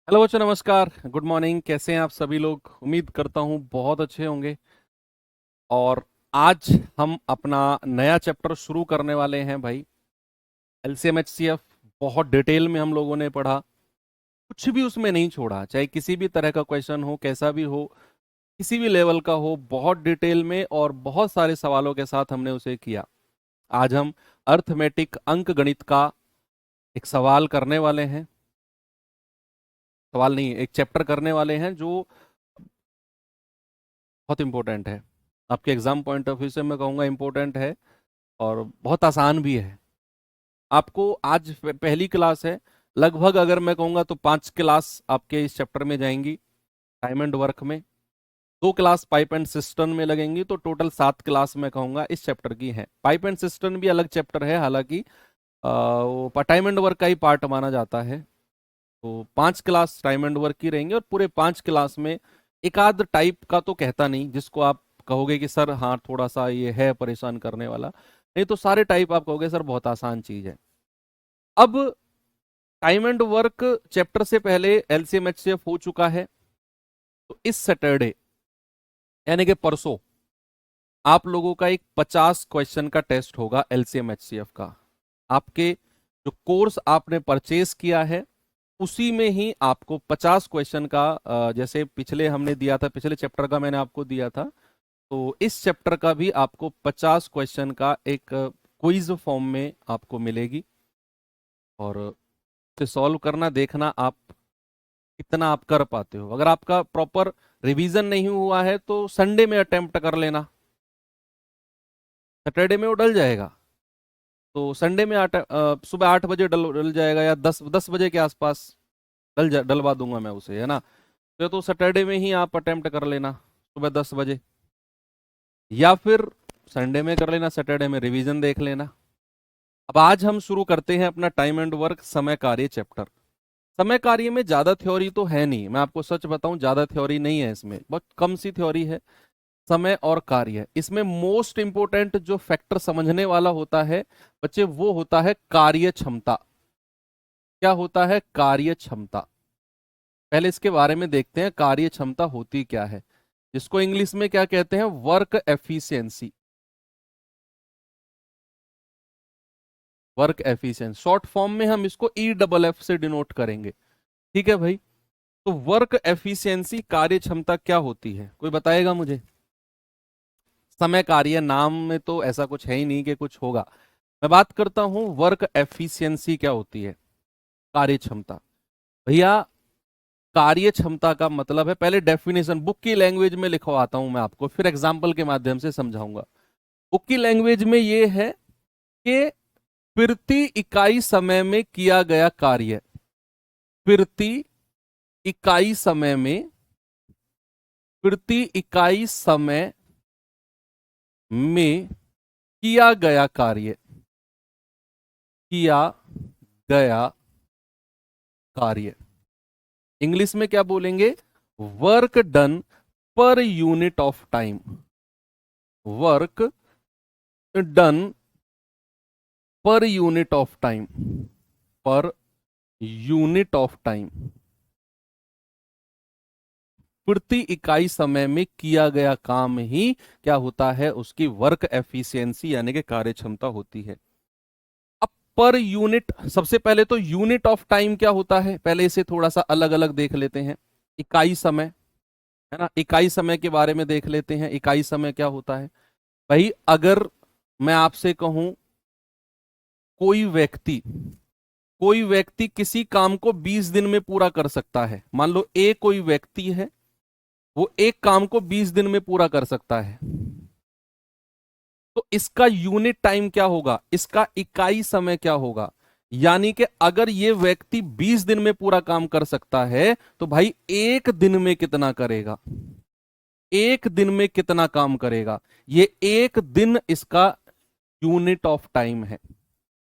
Hello बच्चों, नमस्कार, good morning. कैसे हैं आप सभी लोग? उम्मीद करता हूँ बहुत अच्छे होंगे। और आज हम अपना नया चैप्टर शुरू करने वाले हैं भाई। एलसीएम एचसीएफ बहुत डिटेल में हम लोगों ने पढ़ा। कुछ भी उसमें नहीं छोड़ा, चाहे किसी भी तरह का क्वेश्चन हो, कैसा भी हो, किसी भी लेवल का हो, बहुत डिटेल में और बहुत सारे सवालों के साथ हमने उसे किया। आज हम अर्थमेटिक अंक गणित का एक सवाल करने वाले हैं। सवाल नहीं, एक चैप्टर करने वाले हैं जो बहुत इंपॉर्टेंट है। आपके एग्जाम पॉइंट ऑफ व्यू से मैं कहूँगा इंपॉर्टेंट है और बहुत आसान भी है। आपको आज पहली क्लास है। लगभग अगर मैं कहूँगा तो 5 क्लास आपके इस चैप्टर में जाएंगी। टाइम एंड वर्क में 2 क्लास पाइप एंड सिस्टम में लगेंगी, तो टोटल 7 क्लास मैं कहूँगा इस चैप्टर की है। पाइप एंड सिस्टम भी अलग चैप्टर है, हालांकि वो टाइम एंड वर्क का ही पार्ट माना जाता है। तो 5 क्लास टाइम एंड वर्क की रहेंगी और पूरे 5 क्लास में एक आध टाइप का तो कहता नहीं जिसको आप कहोगे कि सर हाँ थोड़ा सा ये है परेशान करने वाला, नहीं तो सारे टाइप आप कहोगे सर बहुत आसान चीज है। अब टाइम एंड वर्क चैप्टर से पहले एलसीएम एचसीएफ हो चुका है। तो इस सैटरडे यानी कि परसों आप लोगों का एक 50 क्वेश्चन का टेस्ट होगा एलसीएम एचसीएफ का। आपके जो कोर्स आपने परचेज किया है उसी में ही आपको 50 क्वेश्चन का जैसे पिछले हमने दिया था, पिछले चैप्टर का मैंने आपको दिया था, तो इस चैप्टर का भी आपको 50 क्वेश्चन का एक क्विज फॉर्म में आपको मिलेगी। और इसे सॉल्व करना देखना आप कितना आप कर पाते हो। अगर आपका प्रॉपर रिवीजन नहीं हुआ है तो संडे में अटेम्प्ट कर लेना, सैटरडे में वो डल जाएगा। तो संडे में सुबह 8 बजे डल जाएगा या 10 बजे के आसपास डलवा दूंगा मैं उसे, है ना। तो सैटरडे में ही आप अटेम्प्ट कर लेना सुबह 10 बजे, या फिर संडे में कर लेना, सैटरडे में रिवीजन देख लेना। अब आज हम शुरू करते हैं अपना टाइम एंड वर्क समय कार्य चैप्टर। समय कार्य में ज्यादा थ्योरी तो है नहीं, मैं आपको सच बताऊं, ज्यादा थ्योरी नहीं है इसमें, बहुत कम सी थ्योरी है। समय और कार्य, इसमें मोस्ट इंपोर्टेंट जो फैक्टर समझने वाला होता है बच्चे, वो होता है कार्य क्षमता। क्या होता है? कार्य क्षमता। पहले इसके बारे में देखते हैं कार्य क्षमता होती क्या है, जिसको इंग्लिश में क्या कहते हैं? Work efficiency. Work efficiency short form में हम इसको EFF से डिनोट करेंगे। ठीक है भाई। तो वर्क एफिशिएंसी कार्य क्षमता क्या होती है, कोई बताएगा मुझे? समय कार्य नाम में तो ऐसा कुछ है ही नहीं कि कुछ होगा। मैं बात करता हूं वर्क एफिशिएंसी क्या होती है, कार्य क्षमता। भैया कार्य क्षमता का मतलब है, पहले डेफिनेशन बुक की लैंग्वेज में लिखवाता हूं मैं आपको, फिर एग्जाम्पल के माध्यम से समझाऊंगा। बुक की लैंग्वेज में ये है कि प्रति इकाई समय में किया गया कार्य, प्रति इकाई समय में, प्रति इकाई समय में किया गया कार्य, किया गया कार्य। इंग्लिश में क्या बोलेंगे? Work done per unit of time. Work done per unit of time, per unit of time, प्रति इकाई समय में किया गया काम ही क्या होता है? उसकी वर्क एफिशिएंसी यानी कि कार्य क्षमता होती है। अब पर यूनिट, सबसे पहले तो यूनिट ऑफ टाइम क्या होता है, पहले इसे थोड़ा सा अलग अलग देख लेते हैं। इकाई समय, है ना, इकाई समय के बारे में देख लेते हैं। इकाई समय क्या होता है भाई? अगर मैं आपसे कहूं कोई व्यक्ति, कोई व्यक्ति किसी काम को 20 दिन में पूरा कर सकता है, मान लो ए कोई व्यक्ति है, वो एक काम को 20 दिन में पूरा कर सकता है, तो इसका यूनिट टाइम क्या होगा? इसका इकाई समय क्या होगा? यानी कि अगर ये व्यक्ति 20 दिन में पूरा काम कर सकता है तो भाई एक दिन में कितना करेगा? एक दिन में कितना काम करेगा? ये एक दिन इसका यूनिट ऑफ टाइम है।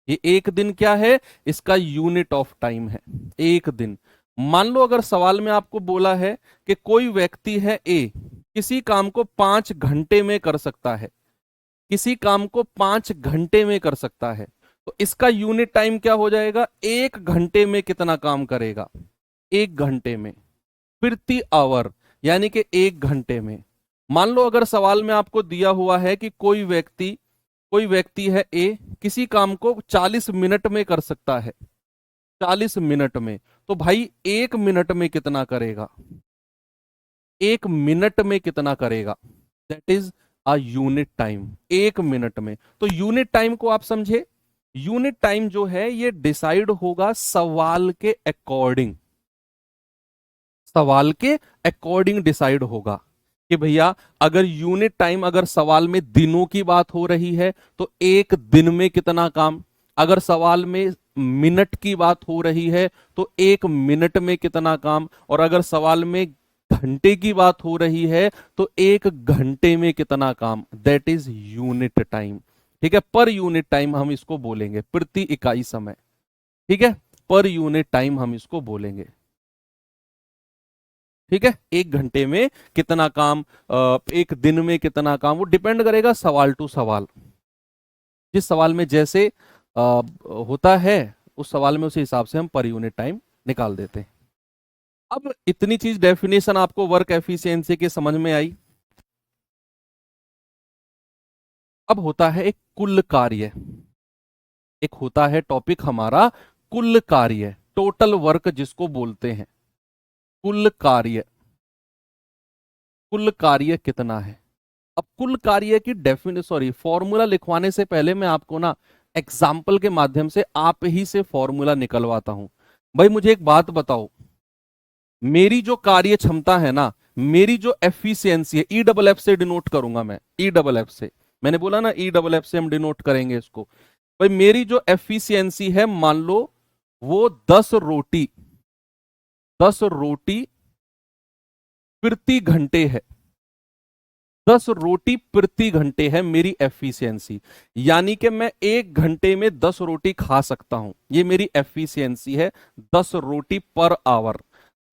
ये एक दिन क्या है? इसका यूनिट ऑफ टाइम है, एक दिन। मान लो अगर सवाल में आपको बोला है कि कोई व्यक्ति है ए, किसी काम को 5 घंटे में कर सकता है, किसी काम को 5 घंटे में कर सकता है, तो इसका यूनिट टाइम क्या हो जाएगा? एक घंटे में कितना काम करेगा? एक घंटे में, प्रति आवर यानी कि एक घंटे में। मान लो अगर सवाल में आपको दिया हुआ है कि कोई व्यक्ति है ए, किसी काम को 40 मिनट में कर सकता है, 40 मिनट में, तो भाई एक मिनट में कितना करेगा, एक मिनट में कितना करेगा, that is a unit time, एक मिनट में। तो यूनिट टाइम को आप समझे, यूनिट टाइम जो है ये डिसाइड होगा सवाल के अकॉर्डिंग, सवाल के अकॉर्डिंग डिसाइड होगा कि भैया अगर यूनिट टाइम, अगर सवाल में दिनों की बात हो रही है तो एक दिन में कितना काम, अगर सवाल में मिनट की बात हो रही है तो एक मिनट में कितना काम, और अगर सवाल में घंटे की बात हो रही है तो एक घंटे में कितना काम, दैट इज यूनिट टाइम। ठीक है, पर यूनिट टाइम हम इसको बोलेंगे, प्रति इकाई समय। ठीक है, पर यूनिट टाइम हम इसको बोलेंगे। ठीक है, एक घंटे में कितना काम, एक दिन में कितना काम, वो डिपेंड करेगा सवाल टू सवाल, जिस सवाल में जैसे होता है उस सवाल में उसी हिसाब से हम पर यूनिट टाइम निकाल देते हैं। अब इतनी चीज डेफिनेशन आपको वर्क एफिशिएंसी की समझ में आई। अब होता है एक कुल कार्य, एक होता है टॉपिक हमारा कुल कार्य, टोटल वर्क जिसको बोलते हैं, कुल कार्य, कुल कार्य कितना है। अब कुल कार्य की फॉर्मूला लिखवाने से पहले मैं आपको ना एग्जाम्पल के माध्यम से आप ही से फॉर्मूला निकलवाता हूं। भाई मुझे एक बात बताओ, मेरी जो कार्य क्षमता है ना, मेरी जो एफिशिएंसी है, ई डबल एफ से डिनोट करूंगा मैं, ई डबल एफ से, मैंने बोला ना ई डबल एफ से हम डिनोट करेंगे इसको। भाई मेरी जो एफिशिएंसी है, मान लो वो 10 रोटी, 10 रोटी प्रति घंटे है, 10 रोटी प्रति घंटे है मेरी एफिशिएंसी, यानी कि मैं एक घंटे में 10 रोटी खा सकता हूं, ये मेरी एफिशिएंसी है, 10 रोटी पर आवर।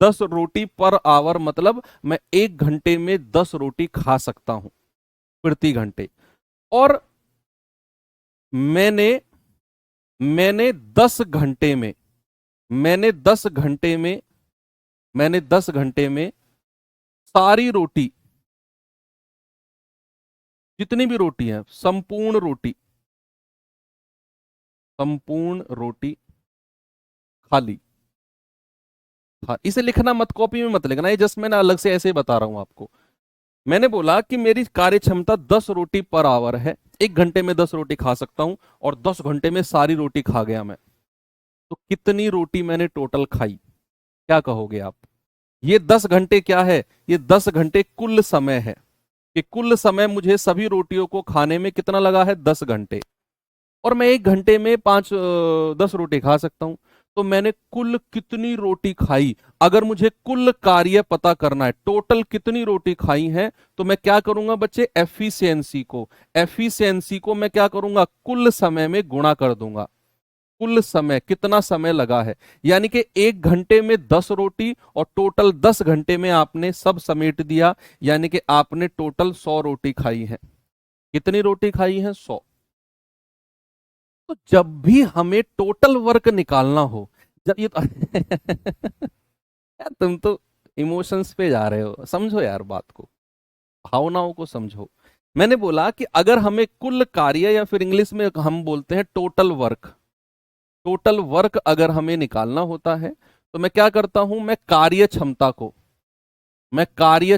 10 रोटी पर आवर मतलब मैं एक घंटे में 10 रोटी खा सकता हूं प्रति घंटे। और मैंने मैंने 10 घंटे में, मैंने 10 घंटे में, मैंने 10 घंटे में सारी रोटी, जितनी भी रोटी है, संपूर्ण रोटी, संपूर्ण रोटी खा ली। हाँ, इसे लिखना मत, कॉपी में मत लिखना, ये जस्ट मैंने अलग से ऐसे ही बता रहा हूं आपको। मैंने बोला कि मेरी कार्य क्षमता 10 रोटी पर आवर है, एक घंटे में 10 रोटी खा सकता हूं, और 10 घंटे में सारी रोटी खा गया मैं, तो कितनी रोटी मैंने टोटल खाई, क्या कहोगे आप। ये 10 घंटे क्या है, ये 10 घंटे कुल समय है, कि कुल समय मुझे सभी रोटियों को खाने में कितना लगा है, 10 घंटे, और मैं एक घंटे में 10 रोटी खा सकता हूं। तो मैंने कुल कितनी रोटी खाई, अगर मुझे कुल कार्य पता करना है, टोटल कितनी रोटी खाई है, तो मैं क्या करूंगा बच्चे, एफिशिएंसी को मैं क्या करूंगा, कुल समय में गुणा कर दूंगा। कुल समय, कितना समय लगा है, यानी कि एक घंटे में 10 रोटी, और टोटल 10 घंटे में आपने सब समेट दिया, यानी कि आपने टोटल 100 रोटी खाई है। कितनी रोटी खाई है, 100। तो जब भी हमें टोटल वर्क निकालना हो, जब ये तो यार तुम तो इमोशंस पे जा रहे हो, समझो यार बात को, भावनाओं को समझो। मैंने बोला कि अगर हमें कुल कार्य, या फिर इंग्लिश में हम बोलते हैं टोटल वर्क, टोटल वर्क अगर हमें निकालना होता है, तो मैं क्या करता हूं, मैं कार्य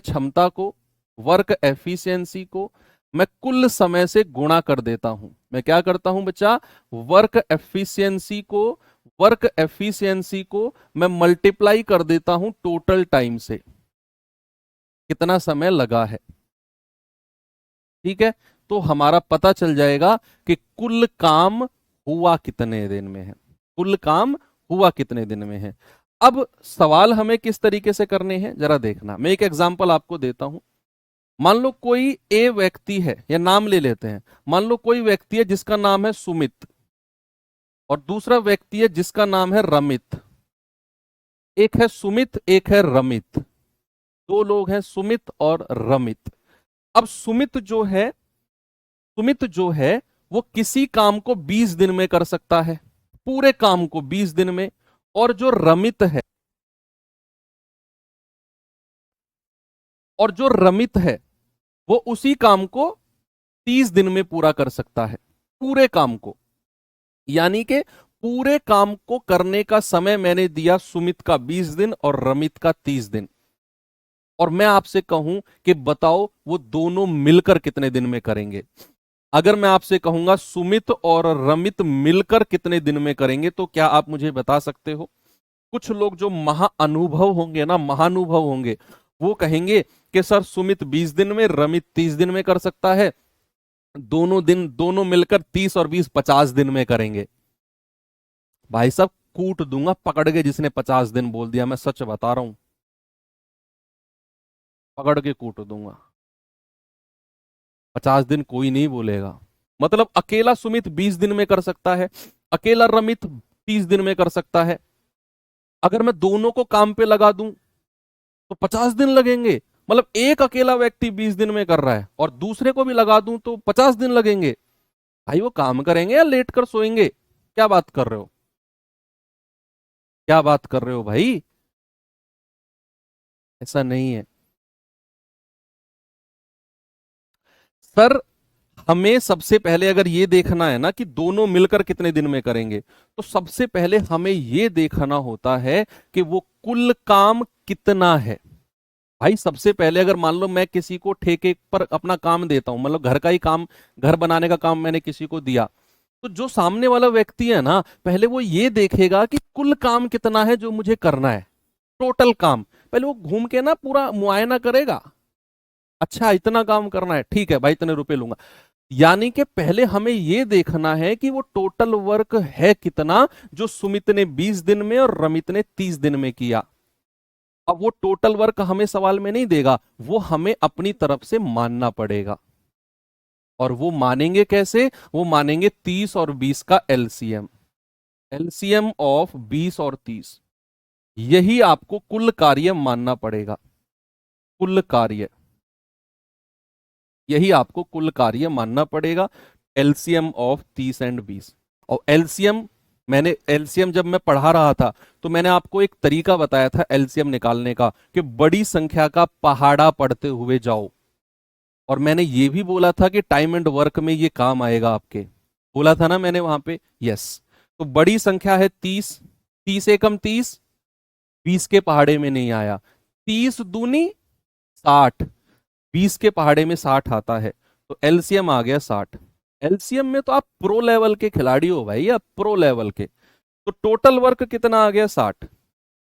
क्षमता को, वर्क एफिशिएंसी को मैं कुल समय से गुणा कर देता हूं। मैं क्या करता हूं बच्चा, वर्क एफिशिएंसी को, वर्क एफिशिएंसी को मैं मल्टीप्लाई कर देता हूं टोटल टाइम से, कितना समय लगा है। ठीक है, तो हमारा पता चल जाएगा कि कुल काम हुआ कितने दिन में है, कुल काम हुआ कितने दिन में है। अब सवाल हमें किस तरीके से करने हैं जरा देखना, मैं एक एग्जांपल आपको देता हूं। मान लो कोई ए व्यक्ति है, या नाम ले लेते हैं, मान लो कोई व्यक्ति है जिसका नाम है सुमित, और दूसरा व्यक्ति है जिसका नाम है रमित। एक है सुमित, एक है रमित, दो लोग हैं सुमित और रमित। अब सुमित जो है वो किसी काम को 20 दिन में कर सकता है, पूरे काम को 20 दिन में, और जो रमित है और जो रमित है वो उसी काम को 30 दिन में पूरा कर सकता है, पूरे काम को। यानी कि पूरे काम को करने का समय मैंने दिया सुमित का 20 दिन और रमित का 30 दिन। और मैं आपसे कहूं कि बताओ वो दोनों मिलकर कितने दिन में करेंगे। अगर मैं आपसे कहूंगा सुमित और रमित मिलकर कितने दिन में करेंगे, तो क्या आप मुझे बता सकते हो? कुछ लोग जो महाअनुभव होंगे ना, महानुभव होंगे, वो कहेंगे कि सर सुमित 20 दिन में, रमित 30 दिन में कर सकता है। दोनों मिलकर 30 और 20 50 दिन में करेंगे। भाई साहब कूट दूंगा पकड़ के जिसने 50 दिन बोल दिया, मैं सच बता रहा हूं, पकड़ के कूट दूंगा। 50 दिन कोई नहीं बोलेगा। मतलब अकेला सुमित 20 दिन में कर सकता है, अकेला रमित 30 दिन में कर सकता है। अगर मैं दोनों को काम पे लगा दूं तो 50 दिन लगेंगे। मतलब एक अकेला व्यक्ति 20 दिन में कर रहा है और दूसरे को भी लगा दूं तो 50 दिन लगेंगे। भाई वो काम करेंगे या लेट कर सोएंगे? क्या बात कर रहे हो, क्या बात कर रहे हो भाई? ऐसा नहीं है सर। हमें सबसे पहले अगर ये देखना है ना कि दोनों मिलकर कितने दिन में करेंगे, तो सबसे पहले हमें ये देखना होता है कि वो कुल काम कितना है। भाई सबसे पहले अगर मान लो मैं किसी को ठेके पर अपना काम देता हूं, मतलब घर का ही काम, घर बनाने का काम मैंने किसी को दिया, तो जो सामने वाला व्यक्ति है ना, पहले वो ये देखेगा कि कुल काम कितना है जो मुझे करना है, टोटल काम। पहले वो घूम के ना पूरा मुआयना करेगा। अच्छा इतना काम करना है, ठीक है भाई इतने रुपए लूंगा। यानी कि पहले हमें यह देखना है कि वो टोटल वर्क है कितना जो सुमित ने 20 दिन में और रमित ने 30 दिन में किया। अब वो टोटल वर्क हमें सवाल में नहीं देगा, वो हमें अपनी तरफ से मानना पड़ेगा। और वो मानेंगे कैसे? वो मानेंगे 30 और 20 का एलसीएम, एलसीएम ऑफ 20 और 30। यही आपको कुल कार्य मानना पड़ेगा, कुल कार्य, यही आपको कुल कार्य मानना पड़ेगा। LCM of 30 and 20। और एलसीएम, मैंने एलसीएम जब मैं पढ़ा रहा था तो मैंने आपको एक तरीका बताया था एलसीएम निकालने का, कि बड़ी संख्या का पहाड़ा पढ़ते हुए जाओ। और मैंने ये भी बोला था कि टाइम एंड वर्क में ये काम आएगा आपके, बोला था ना मैंने वहां पे, यस। तो बड़ी संख्या है 30, 30 एकम 30, 20 के पहाड़े में नहीं आया। 30 दूनी 60, 20 के पहाड़े में 60 आता है, तो एलसीएम आ गया 60। एलसीएम में तो आप प्रो लेवल के खिलाड़ी हो भाई, आप प्रो लेवल के। तो टोटल वर्क कितना आ गया? 60।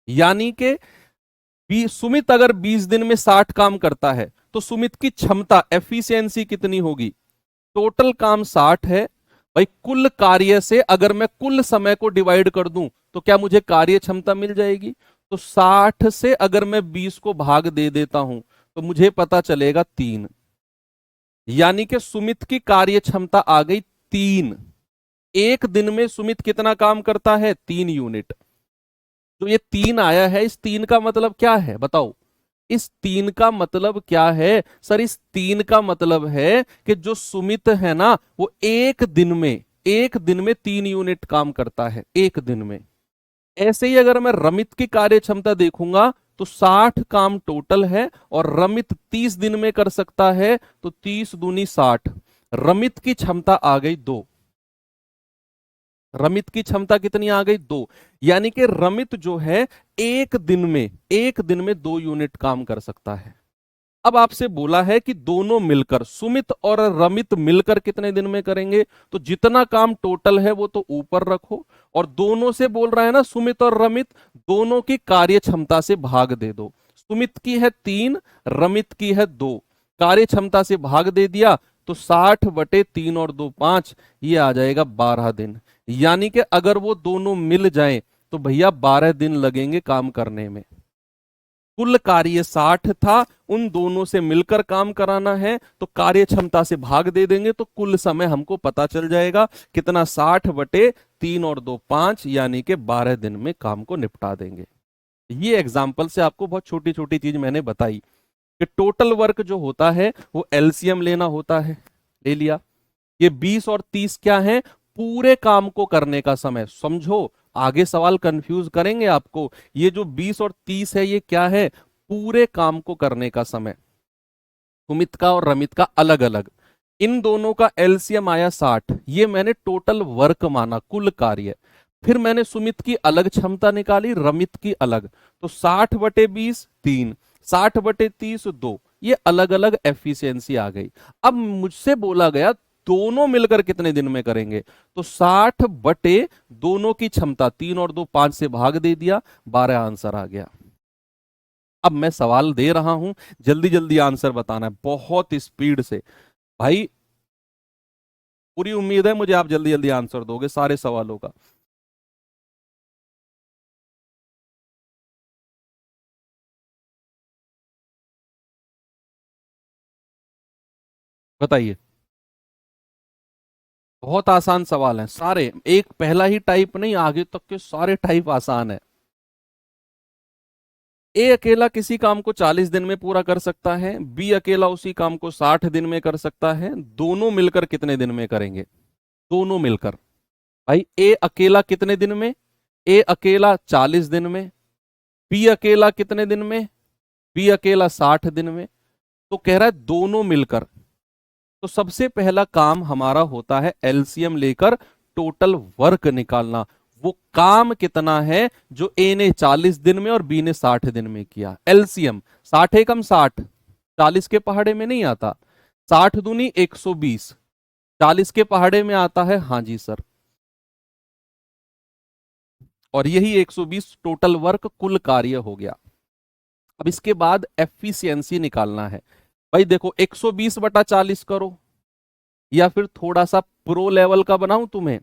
यानी कि सुमित अगर 20 दिन में 60 काम करता है तो सुमित की क्षमता, एफिशिएंसी कितनी होगी? टोटल काम 60 है भाई, कुल कार्य से अगर मैं कुल समय को डिवाइड कर दूं तो क्या मुझे कार्य क्षमता मिल जाएगी? तो 60 से अगर मैं 20 को भाग दे देता हूं तो मुझे पता चलेगा 3। यानी कि सुमित की कार्य क्षमता आ गई 3। एक दिन में सुमित कितना काम करता है? 3 यूनिट। तो ये 3 आया है, इस 3 का मतलब क्या है बताओ? इस 3 का मतलब क्या है सर? इस 3 का मतलब है कि जो सुमित है ना, वो एक दिन में 3 यूनिट काम करता है, एक दिन में। ऐसे ही अगर मैं रमित की कार्य क्षमता देखूंगा तो 60 काम टोटल है और रमित 30 दिन में कर सकता है, तो 30 दूनी 60। रमित की क्षमता आ गई 2। रमित की क्षमता कितनी आ गई? 2। यानी कि रमित जो है एक दिन में 2 यूनिट काम कर सकता है। अब आपसे बोला है कि दोनों मिलकर, सुमित और रमित मिलकर कितने दिन में करेंगे, तो जितना काम टोटल है वो तो ऊपर रखो, और दोनों से बोल रहा है ना, सुमित और रमित दोनों की कार्य क्षमता से भाग दे दो। सुमित की है 3, रमित की है 2, कार्य क्षमता से भाग दे दिया तो 60/3 और 2 5, ये आ जाएगा 12 दिन। यानी कि अगर वो दोनों मिल जाएं तो भैया 12 दिन लगेंगे काम करने में। कुल कार्य 60 था, उन दोनों से मिलकर काम कराना है तो कार्य क्षमता से भाग दे देंगे तो कुल समय हमको पता चल जाएगा कितना, 60/3 और 2 5, यानी कि 12 दिन में काम को निपटा देंगे। ये एग्जाम्पल से आपको बहुत छोटी छोटी चीज मैंने बताई कि टोटल वर्क जो होता है वो एलसीएम लेना होता है, ले लिया। ये 20 और 30 क्या है? पूरे काम को करने का समय। समझो, आगे सवाल कंफ्यूज करेंगे आपको। ये जो 20 और 30 है ये क्या है? पूरे काम को करने का समय। सुमित का और रमित का अलग अलग, इन दोनों का एलसीएम आया 60, ये मैंने टोटल वर्क माना, कुल कार्य। फिर मैंने सुमित की अलग क्षमता निकाली, रमित की अलग, तो 60/20 3, 60/30 2, ये अलग अलग एफिशिएंसी आ गई। अब मुझसे बोला गया दोनों मिलकर कितने दिन में करेंगे, तो 60 बटे दोनों की क्षमता, 3 और 2 5 से भाग दे दिया, 12 आंसर आ गया। अब मैं सवाल दे रहा हूं, जल्दी जल्दी आंसर बताना है, बहुत स्पीड से भाई। पूरी उम्मीद है मुझे आप जल्दी जल्दी आंसर दोगे सारे सवालों का। बताइए। बहुत आसान सवाल है सारे, एक पहला ही टाइप नहीं, आगे तक के सारे टाइप आसान है। ए अकेला किसी काम को 40 दिन में पूरा कर सकता है, बी अकेला उसी काम को 60 दिन में कर सकता है, दोनों मिलकर कितने दिन में करेंगे? दोनों मिलकर। भाई ए अकेला कितने दिन में? ए अकेला 40 दिन में। बी अकेला कितने दिन में? बी अकेला 60 दिन में। तो कह रहा है दोनों मिलकर। तो सबसे पहला काम हमारा होता है एलसीएम लेकर टोटल वर्क निकालना, वो काम कितना है जो ए ने 40 दिन में और बी ने 60 दिन में किया। एलसीएम 60 एकम 60, 40 के पहाड़े में नहीं आता, 60 दूनी 120, 40 के पहाड़े में आता है, हाँ जी सर। और यही 120 टोटल वर्क कुल कार्य हो गया। अब इसके बाद एफिशिएंसी निकालना है। भाई देखो 120/40 करो, या फिर थोड़ा सा प्रो लेवल का बनाऊं तुम्हें,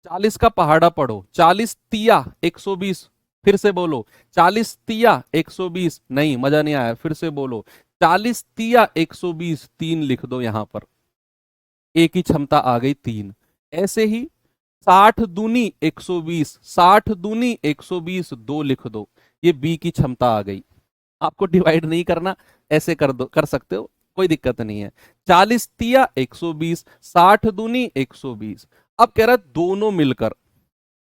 40 का पहाड़ा पढ़ो, 40 तिया 120, फिर से बोलो 40 तिया 120, नहीं मजा नहीं आया, फिर से बोलो 40 तिया 120, 3 लिख दो यहां पर, एक ही क्षमता आ गई 3। ऐसे ही 60 दूनी 120, 60 दूनी 120, 2 लिख दो, ये बी की क्षमता आ गई। आपको डिवाइड नहीं करना, ऐसे कर दो, कर सकते हो, कोई दिक्कत नहीं है। 40 तिया 120, 60 दूनी 120। अब कह रहा है दोनों मिलकर,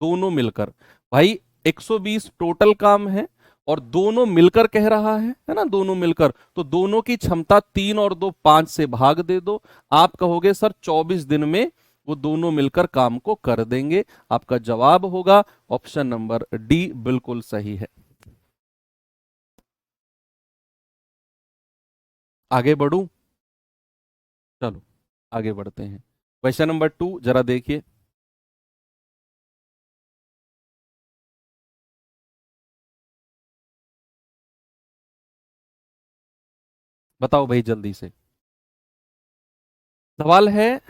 दोनों मिलकर। भाई 120 टोटल काम है, और दोनों मिलकर कह रहा है ना, दोनों मिलकर, तो दोनों की क्षमता 3 और 2 5 से भाग दे दो। आप कहोगे सर 24 दिन में वो दोनों मिलकर काम को कर देंगे। आपका जवाब होगा ऑप्शन नंबर डी, बिल्कुल सही है। आगे बढ़ू? चलो आगे बढ़ते हैं। क्वेश्चन नंबर 2 जरा देखिए। बताओ भाई जल्दी से। सवाल है,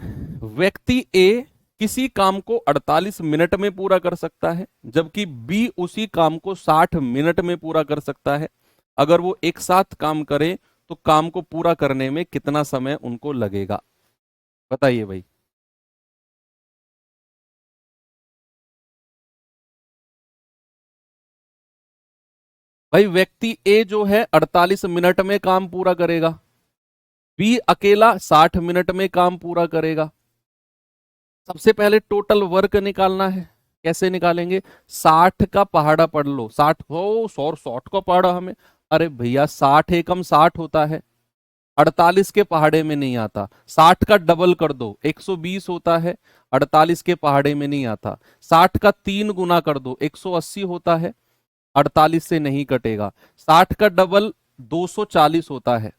व्यक्ति ए किसी काम को 48 मिनट में पूरा कर सकता है, जबकि बी उसी काम को 60 मिनट में पूरा कर सकता है। अगर वो एक साथ काम करें तो काम को पूरा करने में कितना समय उनको लगेगा? बताइए भाई। भाई व्यक्ति ए जो है 48 मिनट में काम पूरा करेगा, बी अकेला 60 मिनट में काम पूरा करेगा। सबसे पहले टोटल वर्क निकालना है, कैसे निकालेंगे? 60 का पहाड़ा पढ़ लो, 60 हो, 100 का पहाड़ा हमें, अरे भैया 60 एकम 60 होता है, 48 के पहाड़े में नहीं आता। 60 का डबल कर दो, 120 होता है, 48 के पहाड़े में नहीं आता। 60 का 3 गुना कर दो, 180 होता है, 48 से नहीं कटेगा। 60 का डबल 240 होता है,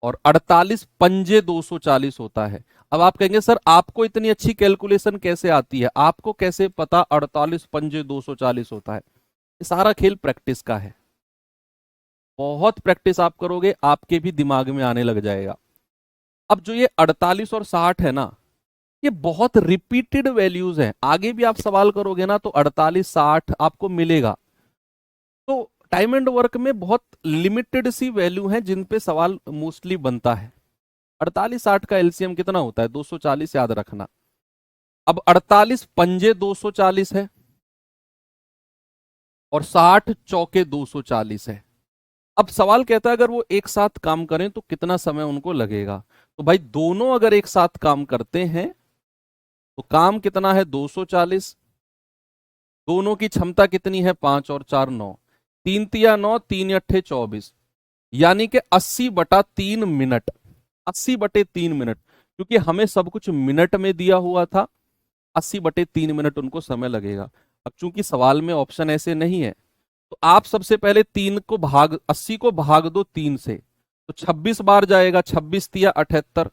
और 48 पंजे 240 होता है। अब आप कहेंगे सर आपको इतनी अच्छी कैलकुलेशन कैसे आती है, आपको कैसे पता 48 पंजे 240 होता है? ये सारा खेल प्रैक्टिस का है, बहुत प्रैक्टिस आप करोगे आपके भी दिमाग में आने लग जाएगा। अब जो ये 48 और 60 है ना, ये बहुत रिपीटेड वैल्यूज हैं, आगे भी आप सवाल करोगे ना तो 48 60 आपको मिलेगा। तो टाइम एंड वर्क में बहुत लिमिटेड सी वैल्यू हैं जिन पे सवाल मोस्टली बनता है। 48 60 का एलसीएम कितना होता है? 240, याद रखना। अब 48 पंजे 240 है, और 60 चौके 240 है। अब सवाल कहता है अगर वो एक साथ काम करें तो कितना समय उनको लगेगा? तो भाई दोनों अगर एक साथ काम करते हैं तो काम कितना है? 240। दोनों की क्षमता कितनी है? 5 और 4 9, 3 तिया 9, 3 अट्ठे 24। यानी कि 80/3 मिनट, 80/3 मिनट, क्योंकि हमें सब कुछ मिनट में दिया हुआ था। 80/3 मिनट उनको समय लगेगा। अब चूंकि सवाल में ऑप्शन ऐसे नहीं है, तो आप सबसे पहले 80 को भाग दो 3 से, तो 26 बार जाएगा, 26×3 = 78,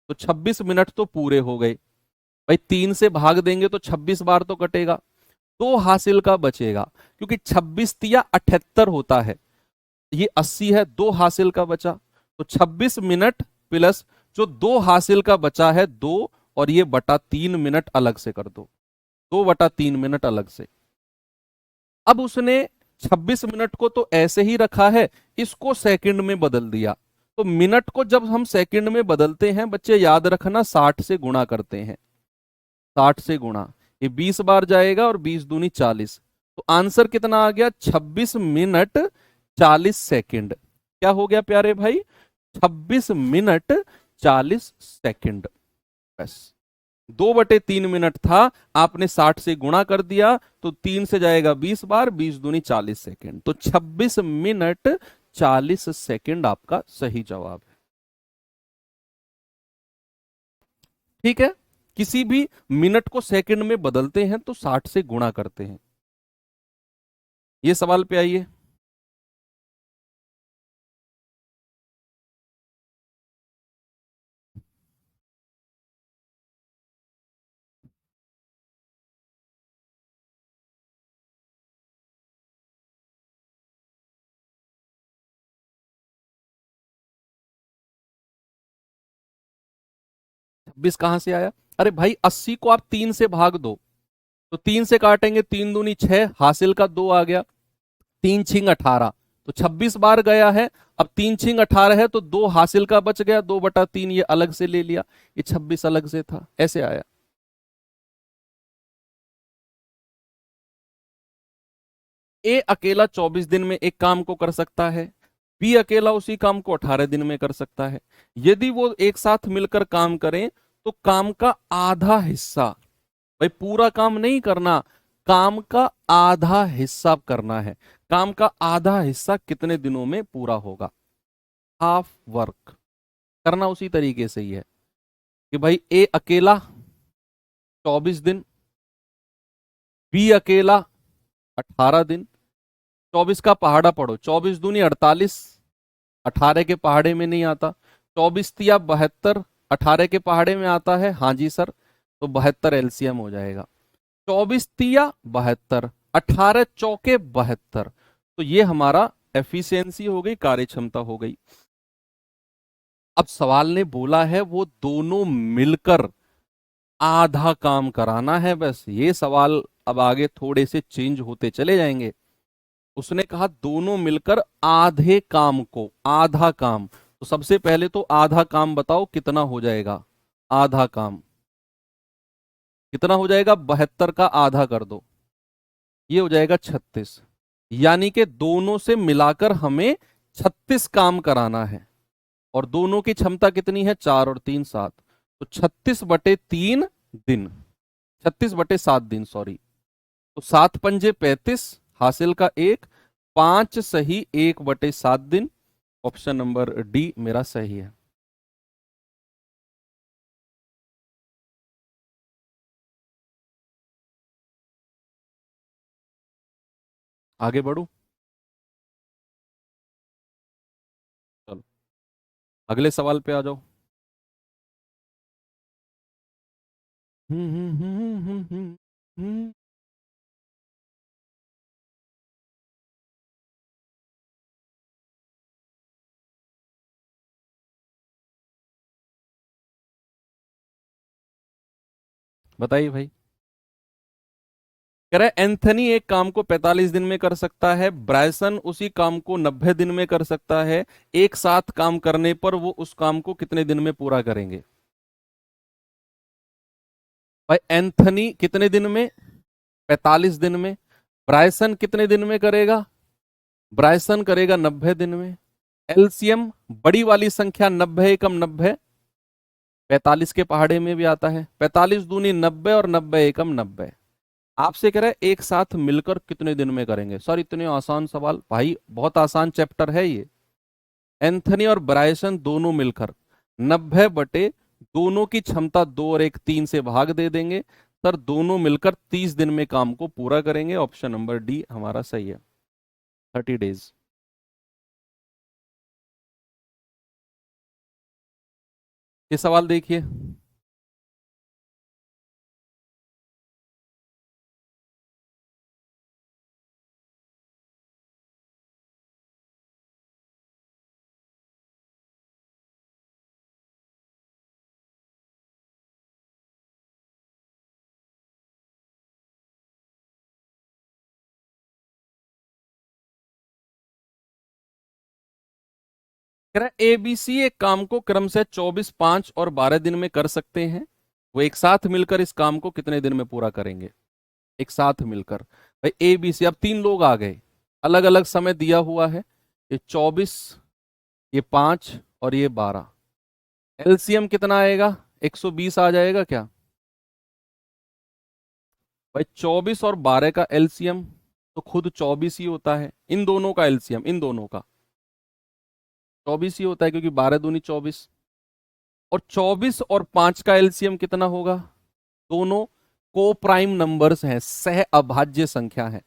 तो 26 मिनट तो पूरे हो गए। भाई 3 से भाग देंगे तो 26 बार तो कटेगा, 2 हासिल का बचेगा, क्योंकि 26×3 = 78 होता है, ये 80 है, 2 हासिल का बचा, तो 26 मिनट प्लस जो 2 हासिल का बचा है 2, और ये बटा 3 मिनट अलग से कर दो, 2/3 मिनट अलग से। अब उसने 26 मिनट को तो ऐसे ही रखा है, इसको सेकंड में बदल दिया। तो मिनट को जब हम सेकंड में बदलते हैं बच्चे, याद रखना 60 से गुणा करते हैं, 60 से गुणा, ये 20 बार जाएगा और 20 दूनी 40, तो आंसर कितना आ गया? 26 मिनट 40 सेकंड। क्या हो गया प्यारे भाई? 26 मिनट 40 सेकंड। बस 2/3 मिनट था, आपने 60 से गुणा कर दिया, तो 3 से जाएगा 20 बार, 20 दूनी 40 सेकंड, तो 26 मिनट 40 सेकंड आपका सही जवाब है। ठीक है, किसी भी मिनट को सेकंड में बदलते हैं तो 60 से गुणा करते हैं। ये सवाल पे आइए। 26 कहां से आया? अरे भाई 80 को आप 3 से भाग दो, तो 3 से काटेंगे, 3 दूनी 6, हासिल का 2 आ गया, 3×6 = 18, तो 26 बार गया है। अब 3×6 = 18 है, तो 2 हासिल का बच गया, 2/3 ये अलग से ले लिया, ये 26 अलग से था, ऐसे आया। ए अकेला 24 दिन में एक काम को कर सकता है, बी अकेला उसी काम को 18 दिन में कर सकता है। यदि वो एक साथ मिलकर काम करें तो काम का आधा हिस्सा, भाई पूरा काम नहीं करना, काम का आधा हिस्सा करना है। काम का आधा हिस्सा कितने दिनों में पूरा होगा? हाफ वर्क करना उसी तरीके से ही है कि भाई ए अकेला 24 दिन, बी अकेला 18 दिन। 24 का पहाड़ा पढ़ो, 24 दूनी 48, 18 के पहाड़े में नहीं आता। 24×3 = 72, 18 के पहाड़े में आता है, हाँ जी सर, तो 72 एलसीएम हो जाएगा। 24×3 = 72, 18×4 = 72, तो ये हमारा एफिशिएंसी हो गई, कार्य क्षमता हो गई। अब सवाल ने बोला है वो दोनों मिलकर आधा काम कराना है, बस ये सवाल अब आगे थोड़े से चेंज होते चले जाएंगे। उसने कहा दोनों मिलकर आधे काम को, आधा काम, तो सबसे पहले तो आधा काम बताओ कितना हो जाएगा? आधा काम कितना हो जाएगा? 72 का आधा कर दो, ये हो जाएगा 36। यानी कि दोनों से मिलाकर हमें 36 काम कराना है, और दोनों की क्षमता कितनी है? 4 और 3 7, तो 36/3 दिन, 36/7 दिन, सॉरी, तो 7×5 = 35, हासिल का 1, 5 सही 1/7 दिन। ऑप्शन नंबर डी मेरा सही है। आगे बढ़ू? चलो अगले सवाल पे आ जाओ। हम्म हम्म हम्म हम्म हम्म हम्म। बताइए भाई। कह रहा है एंथनी एक काम को 45 दिन में कर सकता है, ब्रायसन उसी काम को 90 दिन में कर सकता है, एक साथ काम करने पर वो उस काम को कितने दिन में पूरा करेंगे? भाई एंथनी कितने दिन में? 45 दिन में। ब्रायसन कितने दिन में करेगा? ब्रायसन करेगा 90 दिन में। एलसीएम बड़ी वाली संख्या 90 एकम 90, 45 के पहाड़े में भी आता है, 45 दूनी 90 और 90 एकम 90। आपसे कह रहा है एक साथ मिलकर कितने दिन में करेंगे? सर इतने आसान सवाल, भाई बहुत आसान चैप्टर है ये। एंथनी और ब्रायसन दोनों मिलकर 90 बटे दोनों की क्षमता 2 और 1 3 से भाग दे देंगे। सर दोनों मिलकर 30 दिन में काम को पूरा करेंगे। ऑप्शन नंबर डी हमारा सही है, 30 डेज। ये सवाल देखिए, कह रहा है एबीसी एक काम को क्रम से 24, 5 और 12 दिन में कर सकते हैं। वो एक साथ मिलकर इस काम को कितने दिन में पूरा करेंगे? एक साथ मिलकर, भाई एबीसी, अब 3 लोग आ गए, अलग अलग समय दिया हुआ है। ये 24, ये 5 और ये 12। एलसीएम कितना आएगा? 120 आ जाएगा क्या? भाई 24 और 12 का एलसीएम तो खुद 24 ही होता है। इन दोनों का एलसीएम, इन दोनों का 24 ही होता है, क्योंकि 12 दूनी 24। और 24 और 5 का एलसीएम कितना होगा? दोनों को प्राइम नंबर्स हैं, सह अभाज्य संख्या है,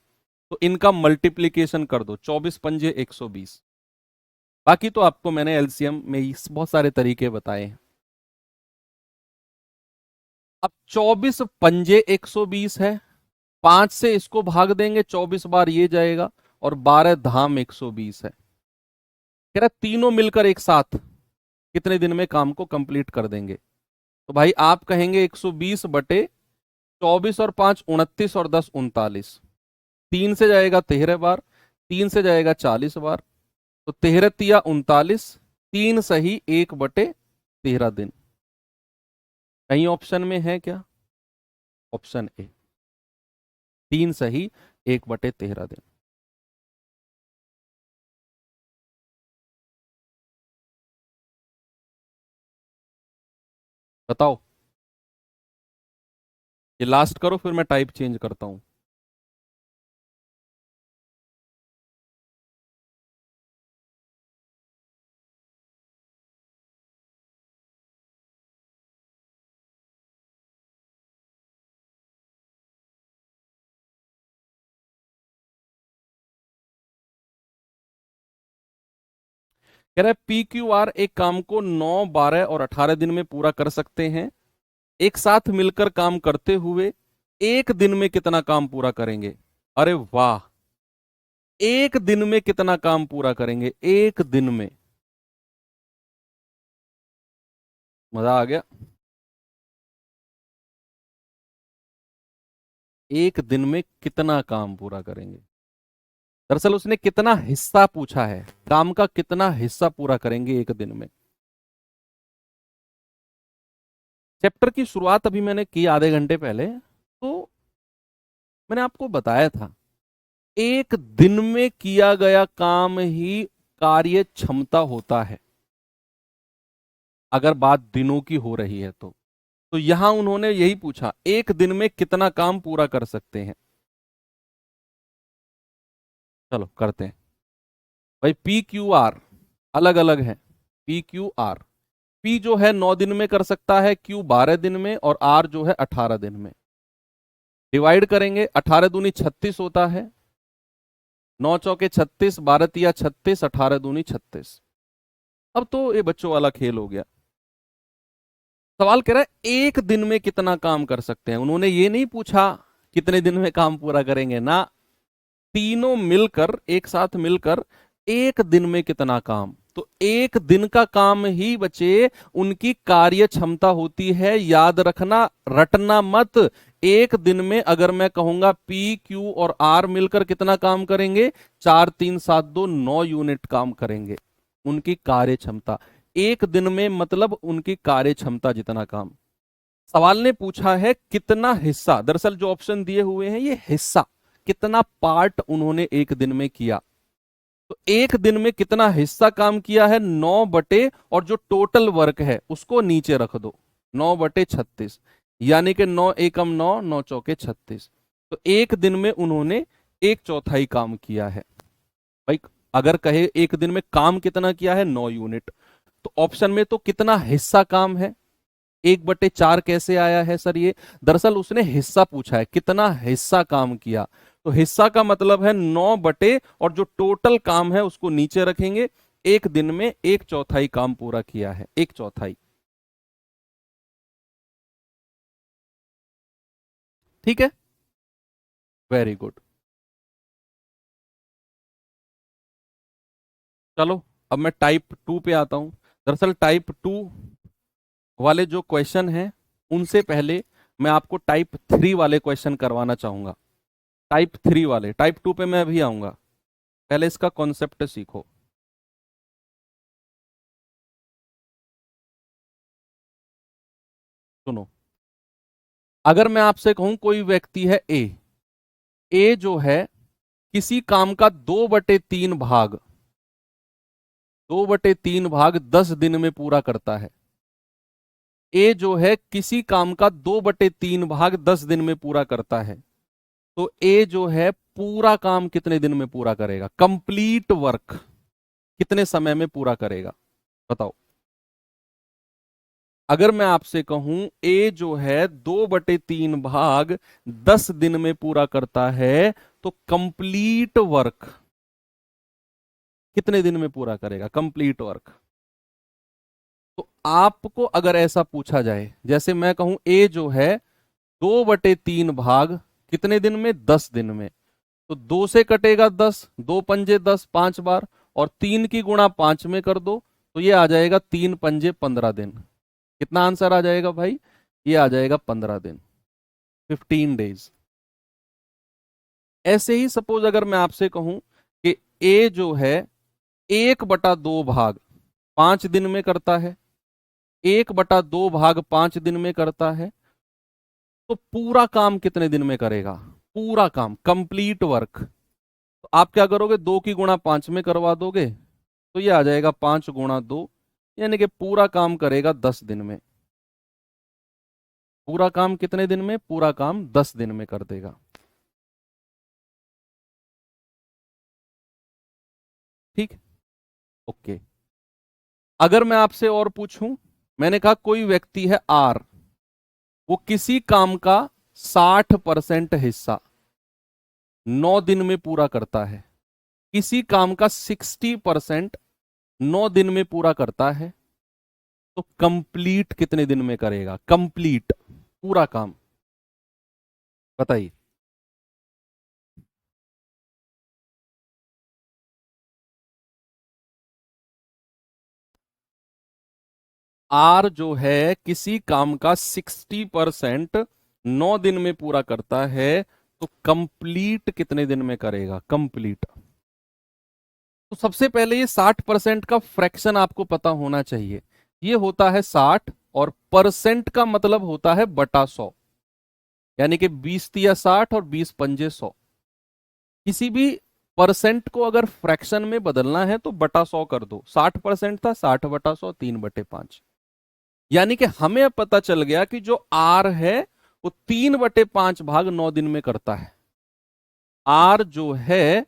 तो इनका मल्टीप्लीकेशन कर दो, 24 पंजे 120। बाकी तो आपको मैंने एलसीएम में बहुत सारे तरीके बताए हैं। अब 24 पंजे 120 है, 5 से इसको भाग देंगे, 24 बार ये जाएगा, और 12 धाम 120 है। कह रहा तीनों मिलकर एक साथ कितने दिन में काम को कंप्लीट कर देंगे? तो भाई आप कहेंगे 120 बटे 24 और 5 29 और 10 39। 3 से जाएगा 13 बार, 3 से जाएगा 40 बार, तो 13 तिया 39, 3 सही 1/13 दिन। कहीं ऑप्शन में है क्या? ऑप्शन ए, 3 सही 1/13 दिन। बताओ, ये लास्ट करो, फिर मैं टाइप चेंज करता हूं। कह रहा है पी क्यू आर एक काम को 9, 12 और 18 दिन में पूरा कर सकते हैं। एक साथ मिलकर काम करते हुए एक दिन में कितना काम पूरा करेंगे? अरे वाह, एक दिन में कितना काम पूरा करेंगे? एक दिन में, मजा आ गया। एक दिन में कितना काम पूरा करेंगे? दरअसल उसने कितना हिस्सा पूछा है, काम का कितना हिस्सा पूरा करेंगे एक दिन में। चैप्टर की शुरुआत अभी मैंने की आधे घंटे पहले, तो मैंने आपको बताया था एक दिन में किया गया काम ही कार्य क्षमता होता है, अगर बात दिनों की हो रही है तो यहां उन्होंने यही पूछा, एक दिन में कितना काम पूरा कर सकते हैं। चलो करते हैं। भाई पी क्यू आर अलग अलग है। पी क्यू आर, पी जो है 9 दिन में कर सकता है, क्यू 12 दिन में, और आर जो है 18 दिन में। डिवाइड करेंगे, 18 दूनी 36 होता है, 9 चौके 36, 12 तिया 36, 18 दूनी 36। अब तो ये बच्चों वाला खेल हो गया। सवाल कह रहा है एक दिन में कितना काम कर सकते हैं। उन्होंने ये नहीं पूछा कितने दिन में काम पूरा करेंगे ना, तीनों मिलकर एक साथ मिलकर एक दिन में कितना काम। तो एक दिन का काम ही बचे उनकी कार्य क्षमता होती है। याद रखना, रटना मत। एक दिन में अगर मैं कहूंगा पी क्यू और आर मिलकर कितना काम करेंगे, 4 3 7 2 9 यूनिट काम करेंगे। उनकी कार्य क्षमता एक दिन में, मतलब उनकी कार्य क्षमता जितना काम। सवाल ने पूछा है कितना हिस्सा, दरअसल जो ऑप्शन दिए हुए हैं ये हिस्सा, कितना पार्ट उन्होंने एक दिन में किया। तो एक दिन में कितना हिस्सा काम किया है, 9 बटे, और जो टोटल वर्क है उसको नीचे रख दो, 9/36, यानी कि 9 एकम 9, 9 चौके 36। तो एक दिन में उन्होंने 1/4 काम किया है। भाई अगर कहे एक दिन में काम कितना किया है, 9 यूनिट, तो ऑप्शन में तो कितना हिस्सा काम है, 1/4 कैसे आया है सर ये? दरअसल उसने हिस्सा पूछा है, कितना हिस्सा काम किया, तो हिस्सा का मतलब है 9 बटे, और जो टोटल काम है उसको नीचे रखेंगे। एक दिन में 1/4 काम पूरा किया है, 1/4। ठीक है, वेरी गुड। चलो अब मैं टाइप 2 पे आता हूं। दरअसल टाइप 2 वाले जो क्वेश्चन हैं उनसे पहले मैं आपको टाइप 3 वाले क्वेश्चन करवाना चाहूंगा। टाइप 3 वाले, टाइप 2 पे मैं अभी आऊंगा, पहले इसका कॉन्सेप्ट सीखो। सुनो, अगर मैं आपसे कहूं कोई व्यक्ति है ए, ए जो है किसी काम का 2/3 भाग, 2/3 भाग 10 दिन में पूरा करता है। ए जो है किसी काम का 2/3 भाग 10 दिन में पूरा करता है, तो ए जो है पूरा काम कितने दिन में पूरा करेगा, कंप्लीट वर्क कितने समय में पूरा करेगा, बताओ। अगर मैं आपसे कहूं ए जो है 2/3 भाग 10 दिन में पूरा करता है, तो कंप्लीट वर्क कितने दिन में पूरा करेगा, कंप्लीट वर्क। तो आपको अगर ऐसा पूछा जाए, जैसे मैं कहूं ए जो है 2/3 भाग कितने दिन में, 10 दिन में, तो 2 से कटेगा 10, 2 पंजे 10, 5 बार, और 3 की गुणा 5 में कर दो, तो ये आ जाएगा 3 पंजे 15 दिन। कितना आंसर आ जाएगा भाई, ये आ जाएगा 15 दिन, 15 डेज। ऐसे ही सपोज अगर मैं आपसे कहूं कि ए जो है 1/2 भाग 5 दिन में करता है, 1/2 भाग 5 दिन में करता है, तो पूरा काम कितने दिन में करेगा, पूरा काम कंप्लीट वर्क। तो आप क्या करोगे, 2 की गुणा 5 में करवा दोगे, तो ये आ जाएगा 5 गुणा 2, यानी कि पूरा काम करेगा 10 दिन में। पूरा काम कितने दिन में, पूरा काम 10 दिन में कर देगा। ठीक, ओके। अगर मैं आपसे और पूछूं, मैंने कहा कोई व्यक्ति है आर, वो किसी काम का 60% हिस्सा 9 दिन में पूरा करता है, किसी काम का 60% 9 दिन में पूरा करता है, तो कंप्लीट कितने दिन में करेगा, कंप्लीट पूरा काम, बताइए। आर जो है किसी काम का 60% 9 दिन में पूरा करता है, तो कंप्लीट कितने दिन में करेगा, कंप्लीट। तो सबसे पहले ये 60% का फ्रैक्शन आपको पता होना चाहिए। ये होता है 60, और परसेंट का मतलब होता है बटा 100, यानी कि 20 × 60 और 20 पंजे 100। किसी भी परसेंट को अगर फ्रैक्शन में बदलना है तो बटा 100 कर दो, 60% था, 60/100, 3/5। यानी कि हमें अब पता चल गया कि जो आर है वो 3/5 भाग 9 दिन में करता है। आर जो है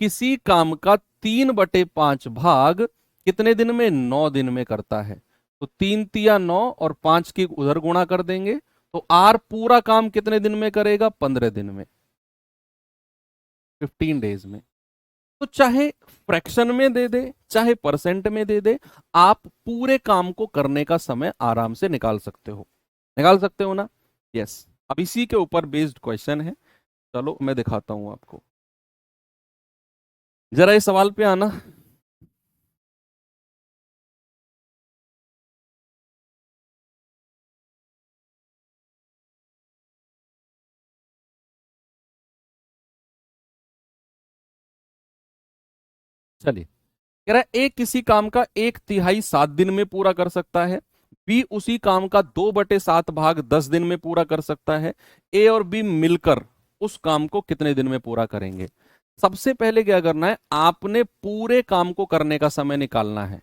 किसी काम का 3/5 भाग कितने दिन में, 9 दिन में करता है। तो 3 × 9 और 5 की उधर गुणा कर देंगे, तो आर पूरा काम कितने दिन में करेगा, 15 दिन में, 15 डेज में। तो चाहे फ्रैक्शन में दे दे, चाहे परसेंट में दे दे, आप पूरे काम को करने का समय आराम से निकाल सकते हो, निकाल सकते हो ना। यस, अब इसी के ऊपर बेस्ड क्वेश्चन है, चलो मैं दिखाता हूं आपको। जरा इस सवाल पे आना। चलिए, कह रहा है ए किसी काम का 1/3 7 दिन में पूरा कर सकता है, बी उसी काम का 2/7 भाग 10 दिन में पूरा कर सकता है, ए और बी मिलकर उस काम को कितने दिन में पूरा करेंगे। सबसे पहले क्या करना है, आपने पूरे काम को करने का समय निकालना है।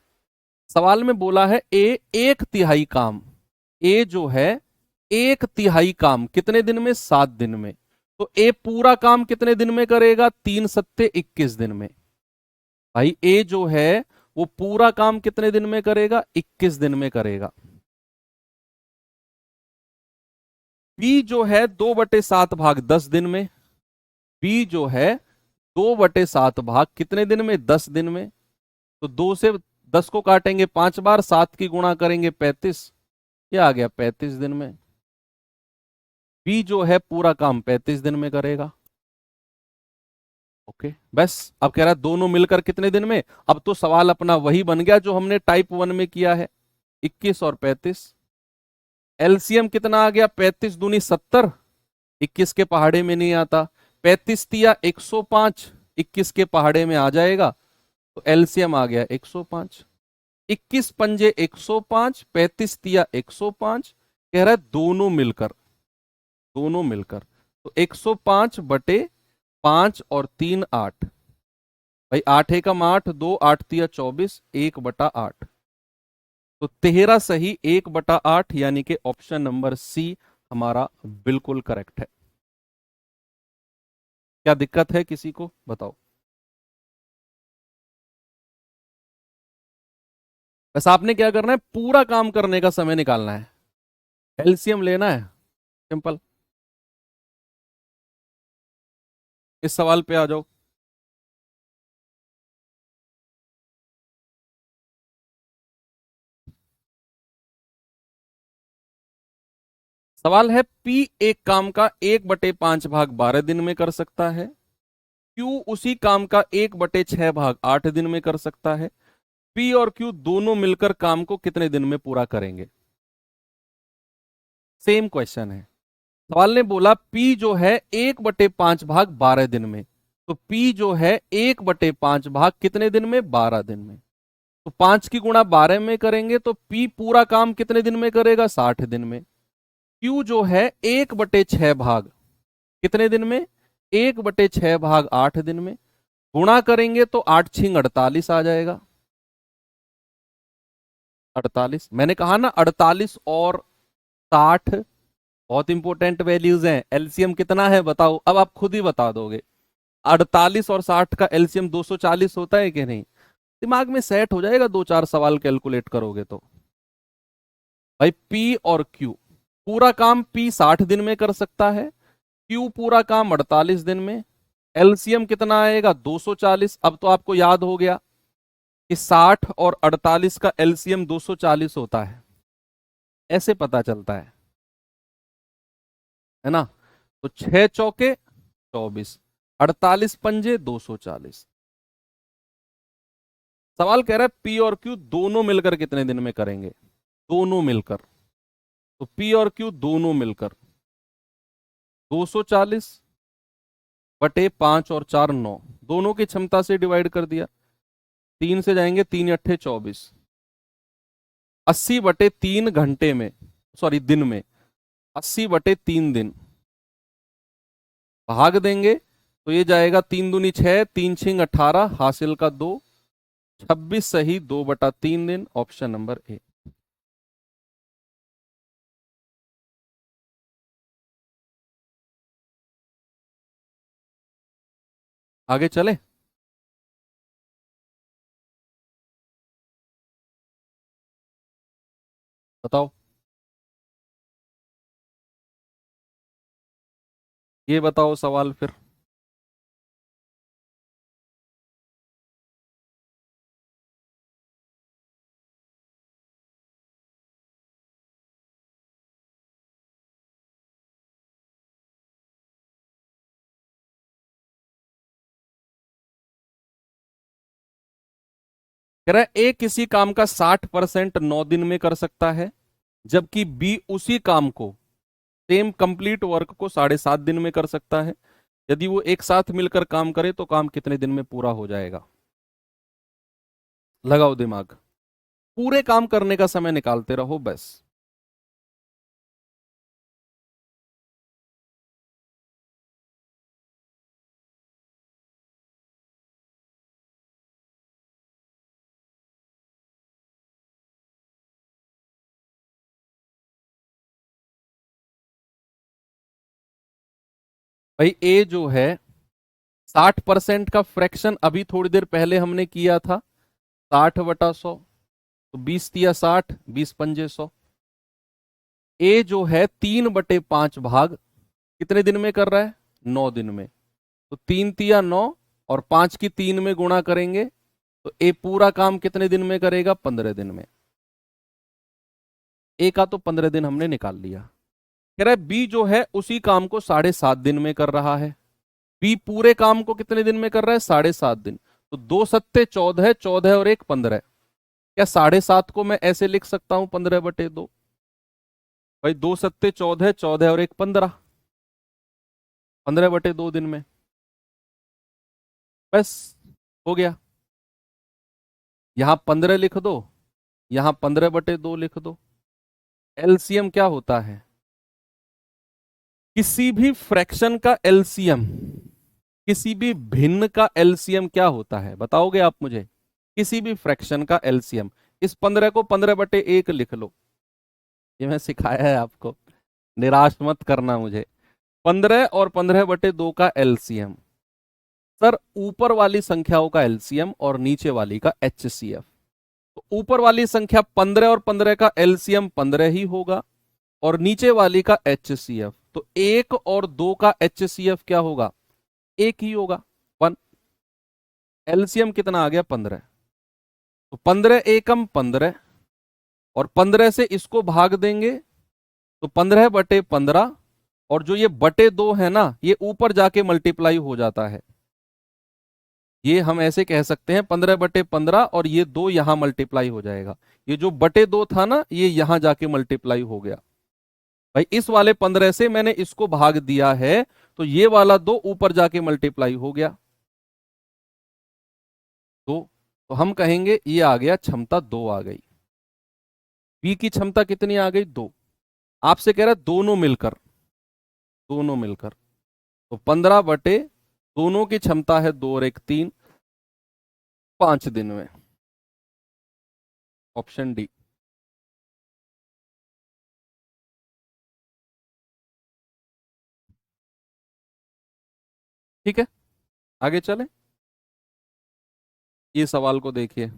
सवाल में बोला है ए 1/3 काम, ए जो है 1/3 काम कितने दिन में, 7 दिन में, तो ए पूरा काम कितने दिन में करेगा, 3 × 7 = 21 दिन में। भाई ए जो है वो पूरा काम कितने दिन में करेगा? 21 दिन में करेगा। बी जो है 2/7 भाग 10 दिन में। बी जो है 2/7 भाग कितने दिन में? 10 दिन में। तो 2 से 10 को काटेंगे 5 बार, 7 की गुणा करेंगे 35, ये आ गया 35 दिन में। बी जो है पूरा काम 35 दिन में करेगा। ओके बस। अब कह रहा है दोनों मिलकर कितने दिन में। अब तो सवाल अपना वही बन गया जो हमने टाइप 1 में किया है, 21 और 35। एलसीएम कितना आ गया? 35 दूनी 70, 21 के पहाड़े में नहीं आता। 35 तिया 105, 21 के पहाड़े में आ जाएगा, तो एलसीएम आ गया 105। 21 पंजे 105, 35 तिया 105। कह रहा है दोनों मिलकर, दोनों मिलकर, तो 105/5 और 3 8। भाई 8 एकम 8, 2 8 तिया 24, 1/8। तो 13 सही 1/8, यानी कि ऑप्शन नंबर सी हमारा बिल्कुल करेक्ट है। क्या दिक्कत है किसी को बताओ? बस आपने क्या करना है, पूरा काम करने का समय निकालना है, एलसीएम लेना है, सिंपल। इस सवाल पे आ जाओ। सवाल है पी एक काम का 1/5 भाग 12 दिन में कर सकता है। क्यू उसी काम का 1/6 भाग 8 दिन में कर सकता है। पी और क्यू दोनों मिलकर काम को कितने दिन में पूरा करेंगे? सेम क्वेश्चन है। सवाल ने बोला पी जो है 1/5 भाग 12 दिन में, तो पी जो है 1/5 भाग कितने दिन में? 12 दिन में। तो 5 की गुणा 12 में करेंगे तो पी पूरा काम कितने दिन में करेगा? 60 दिन में। क्यू जो है 1/6 भाग कितने दिन में? 1/6 भाग 8 दिन में। गुणा करेंगे तो 8 छिंग 48 आ जाएगा। 48, मैंने कहा ना 48 और 60 बहुत इंपॉर्टेंट वैल्यूज हैं। एलसीएम कितना है बताओ, अब आप खुद ही बता दोगे। 48 और 60 का एलसीएम 240 होता है कि नहीं? दिमाग में सेट हो जाएगा, 2 4 सवाल कैलकुलेट करोगे तो। भाई पी और क्यू, पूरा काम पी 60 दिन में कर सकता है, क्यू पूरा काम 48 दिन में। एलसीएम कितना आएगा? 240। अब तो आपको याद हो गया कि 60 और 48 का एलसीएम 240 होता है, ऐसे पता चलता है ना? तो 6 चौके 24, 48 पंजे 240। सवाल कह रहा है पी और क्यू दोनों मिलकर कितने दिन में करेंगे? दोनों मिलकर, तो पी और क्यू दोनों मिलकर 240/5 और 4 9, दोनों की क्षमता से डिवाइड कर दिया। 3 से जाएंगे, 3 अट्ठे 24, 80/3 घंटे में, सॉरी दिन में, 80/3 दिन भाग देंगे तो ये जाएगा 3 दूनी 6, 3 छिंग 18, हासिल का 2, 26 सही 2/3 दिन, ऑप्शन नंबर ए। आगे चले। बताओ, ये बताओ सवाल फिर। कह रहा है ए किसी काम का 60% 9 दिन में कर सकता है, जबकि बी उसी काम को, सेम कंप्लीट वर्क को 7.5 दिन में कर सकता है। यदि वो एक साथ मिलकर काम करे तो काम कितने दिन में पूरा हो जाएगा? लगाओ दिमाग, पूरे काम करने का समय निकालते रहो बस। भाई ए जो है 60% का फ्रैक्शन अभी थोड़ी देर पहले हमने किया था, 60/100, तो 20×60, 20×5 100। ए जो है 3/5 भाग कितने दिन में कर रहा है? 9 दिन में। तो 3×9 और 5 की 3 में गुणा करेंगे तो ए पूरा काम कितने दिन में करेगा? 15 दिन में। ए का तो 15 दिन हमने निकाल लिया। कह रहा है बी जो है उसी काम को 7.5 दिन में कर रहा है। बी पूरे काम को कितने दिन में कर रहा है? 7.5 दिन। तो 2×7 = 14, 14 और 1 15। क्या 7.5 को मैं ऐसे लिख सकता हूं 15/2? भाई 2×7 = 14, 14 और 1 15, 15/2 दिन में। बस हो गया। यहां 15 लिख दो, यहां 15/2 लिख दो। एलसीएम क्या होता है? किसी भी फ्रैक्शन का एलसीएम, किसी भी भिन्न का एलसीएम क्या होता है बताओगे आप मुझे? किसी भी फ्रैक्शन का एलसीएम। इस 15 को 15/1 लिख लो, ये मैं सिखाया है आपको, निराश मत करना मुझे। 15 और 15/2 का एलसीएम। सर ऊपर वाली संख्याओं का एलसीएम और नीचे वाली का एचसीएफ। तो ऊपर वाली संख्या 15 और 15 का एलसीएम 15 ही होगा, और नीचे वाली का एचसीएफ तो 1 और 2 का एचसीएफ क्या होगा? 1 ही होगा, 1। एलसीएम कितना आ गया? 15। तो 15 एकम 15, और 15 से इसको भाग देंगे तो 15/15, और जो ये बटे 2 है ना, ये ऊपर जाके मल्टीप्लाई हो जाता है। ये हम ऐसे कह सकते हैं 15/15, और ये 2 यहां मल्टीप्लाई हो जाएगा। ये जो बटे 2 था ना, ये यहां जाके मल्टीप्लाई हो गया। भाई इस वाले 15 से मैंने इसको भाग दिया है, तो ये वाला 2 ऊपर जाके मल्टीप्लाई हो गया। तो हम कहेंगे ये आ गया, क्षमता 2 आ गई। बी की क्षमता कितनी आ गई? 2। आपसे कह रहा है दोनों मिलकर, दोनों मिलकर। तो 15 दोनों की क्षमता है 2 और 1 3, 5 दिन में। Option D. ठीक है, आगे चले। ये सवाल को देखिए।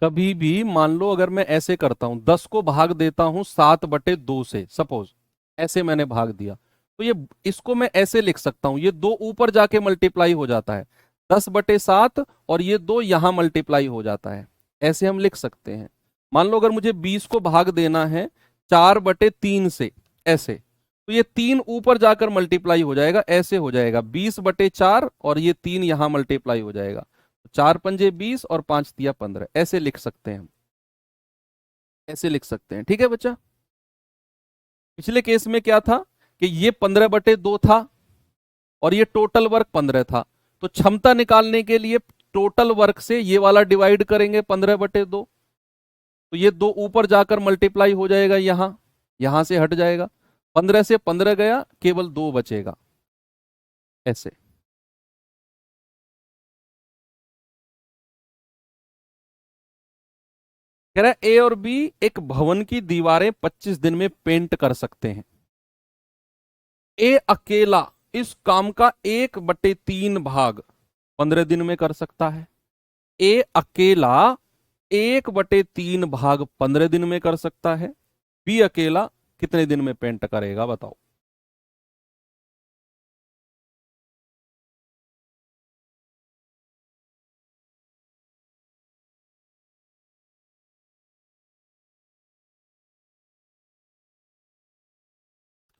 कभी भी मान लो अगर मैं ऐसे करता हूं, 10 को भाग देता हूं 7/2 से, सपोज ऐसे मैंने भाग दिया, तो ये इसको मैं ऐसे लिख सकता हूं, ये 2 ऊपर जाके मल्टीप्लाई हो जाता है, 10/7, और ये 2 यहां मल्टीप्लाई हो जाता है। ऐसे हम लिख सकते हैं। मान लो अगर मुझे 20 को भाग देना है 4/3 से, ऐसे, तो ये 3 ऊपर जाकर मल्टीप्लाई हो जाएगा, ऐसे हो जाएगा 20/4, और ये 3 यहां मल्टीप्लाई हो जाएगा। 4×5 = 20 और 5×3 = 15, ऐसे लिख सकते हैं हम, ऐसे लिख सकते हैं। ठीक है बच्चा। पिछले केस में क्या था कि ये 15/2 था, और ये टोटल वर्क 15 था। तो क्षमता निकालने के लिए टोटल वर्क से ये वाला डिवाइड करेंगे 15/2, तो ये 2 ऊपर जाकर मल्टीप्लाई हो जाएगा, यहां यहां से हट जाएगा, 15 से 15 गया, केवल 2 बचेगा, ऐसे। कह रहा है ए और बी एक भवन की दीवारें 25 दिन में पेंट कर सकते हैं। ए अकेला इस काम का 1/3 भाग 15 दिन में कर सकता है। ए अकेला 1/3 भाग 15 दिन में कर सकता है। बी अकेला कितने दिन में पेंट करेगा बताओ?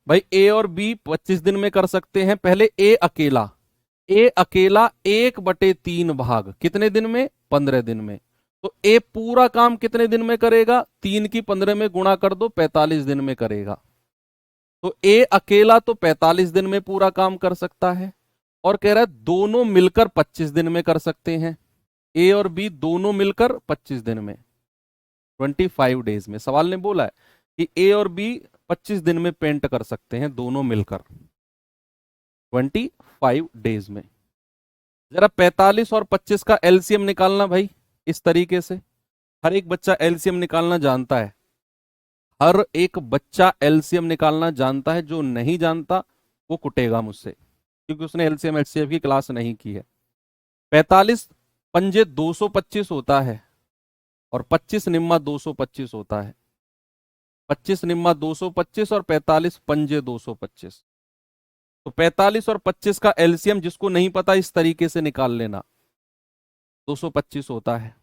भाई ए और बी 25 दिन में कर सकते हैं। पहले ए अकेला 1/3 भाग कितने दिन में? 15 दिन में। तो ए पूरा काम कितने दिन में करेगा? 3 की 15 में गुणा कर दो, 45 दिन में करेगा। तो ए अकेला तो 45 दिन में पूरा काम कर सकता है, और कह रहा है दोनों मिलकर 25 दिन में कर सकते हैं। ए और बी दोनों मिलकर 25 दिन में, 25 डेज में। सवाल ने बोला है कि ए और बी 25 दिन में पेंट कर सकते हैं दोनों मिलकर, 25 डेज में। जरा 45 और 25 का एलसीएम निकालना भाई, इस तरीके से। हर एक बच्चा एलसीएम निकालना जानता है, हर एक बच्चा एलसीएम निकालना जानता है। जो नहीं जानता वो कुटेगा मुझसे, क्योंकि उसने एलसीएम एचसीएफ की क्लास नहीं की है। 45 पंजे 225 होता है, और 25 निम्मा 225 होता है। 25 निम्मा 225 और 45 पंजे 225। तो 45 और 25 का एलसीएम जिसको नहीं पता इस तरीके से निकाल लेना, 225 होता है।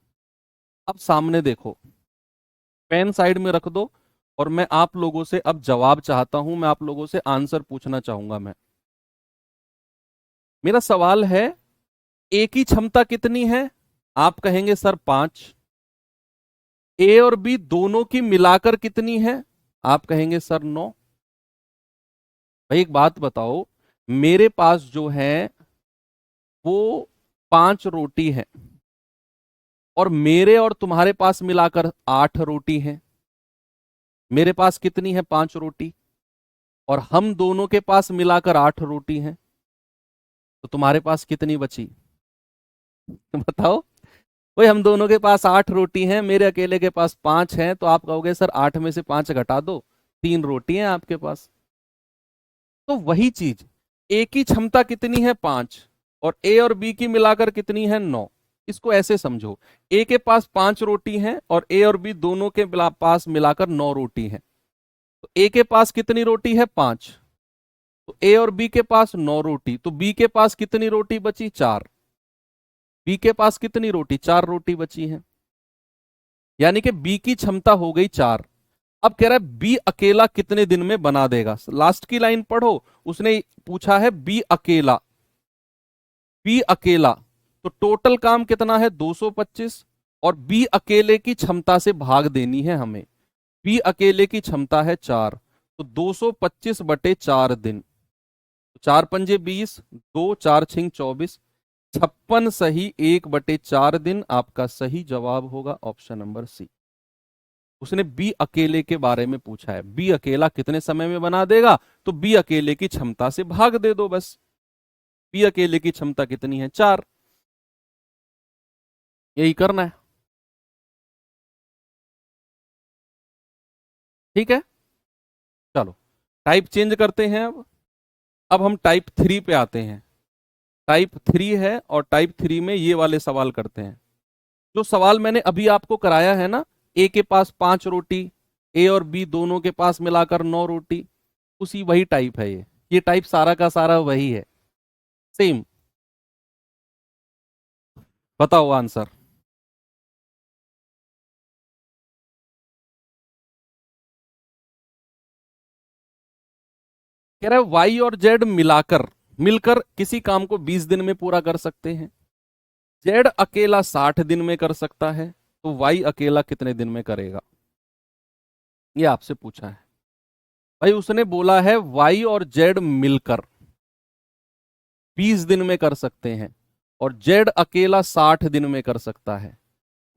अब सामने देखो, पेन साइड में रख दो, और मैं आप लोगों से अब जवाब चाहता हूं, मैं आप लोगों से आंसर पूछना चाहूंगा। मेरा सवाल है, ए की क्षमता कितनी है? आप कहेंगे सर 5। ए और बी दोनों की मिलाकर कितनी है? आप कहेंगे सर 9। भाई एक बात बताओ, मेरे पास जो है वो 5 रोटी है, और मेरे और तुम्हारे पास मिलाकर 8 रोटी है। मेरे पास कितनी है? 5 रोटी, और हम दोनों के पास मिलाकर 8 रोटी है। तो तुम्हारे पास कितनी बची? बताओ। भाई हम दोनों के पास 8 रोटी हैं, मेरे अकेले के पास 5 हैं, तो आप कहोगे सर 8 में से 5 घटा दो, 3 रोटी हैं आपके पास। तो वही चीज, ए की क्षमता कितनी है? 5, और ए और बी की मिलाकर कितनी है? 9। इसको ऐसे समझो, ए के पास 5 रोटी हैं, और ए और बी दोनों के पास मिलाकर 9 रोटी हैं। तो ए के पास कितनी रोटी है? 5। तो ए और बी के पास 9 रोटी, तो बी के पास कितनी रोटी बची? 4। बी के पास कितनी रोटी? 4 रोटी बची है, यानी कि बी की क्षमता हो गई 4। अब कह रहा है बी अकेला कितने दिन में बना देगा? लास्ट की लाइन पढ़ो, उसने पूछा है बी अकेला। बी अकेला, तो टोटल काम कितना है? 225, और बी अकेले की क्षमता से भाग देनी है हमें। बी अकेले की क्षमता है 4, तो 225 बटे 4 दिन। 4 पंजे 20, 2 4 छिंग 24, 56 सही 1/4 दिन आपका सही जवाब होगा ऑप्शन नंबर सी। उसने बी अकेले के बारे में पूछा है, बी अकेला कितने समय में बना देगा, तो बी अकेले की क्षमता से भाग दे दो बस। बी अकेले की क्षमता कितनी है? 4। यही करना है, ठीक है। चलो टाइप चेंज करते हैं अब हम टाइप 3 पे आते हैं। टाइप 3 है, और टाइप 3 में ये वाले सवाल करते हैं। जो सवाल मैंने अभी आपको कराया है ना, ए के पास 5 रोटी, ए और बी दोनों के पास मिलाकर 9 रोटी, उसी वही टाइप है ये टाइप सारा का सारा वही है, सेम। बताओ आंसर। कह रहा है वाई और जेड मिलाकर मिलकर किसी काम को 20 दिन में पूरा कर सकते हैं। जेड अकेला 60 दिन में कर सकता है, तो वाई अकेला कितने दिन में करेगा? ये आपसे पूछा है भाई। उसने बोला है वाई और जेड मिलकर 20 दिन में कर सकते हैं, और जेड अकेला 60 दिन में कर सकता है।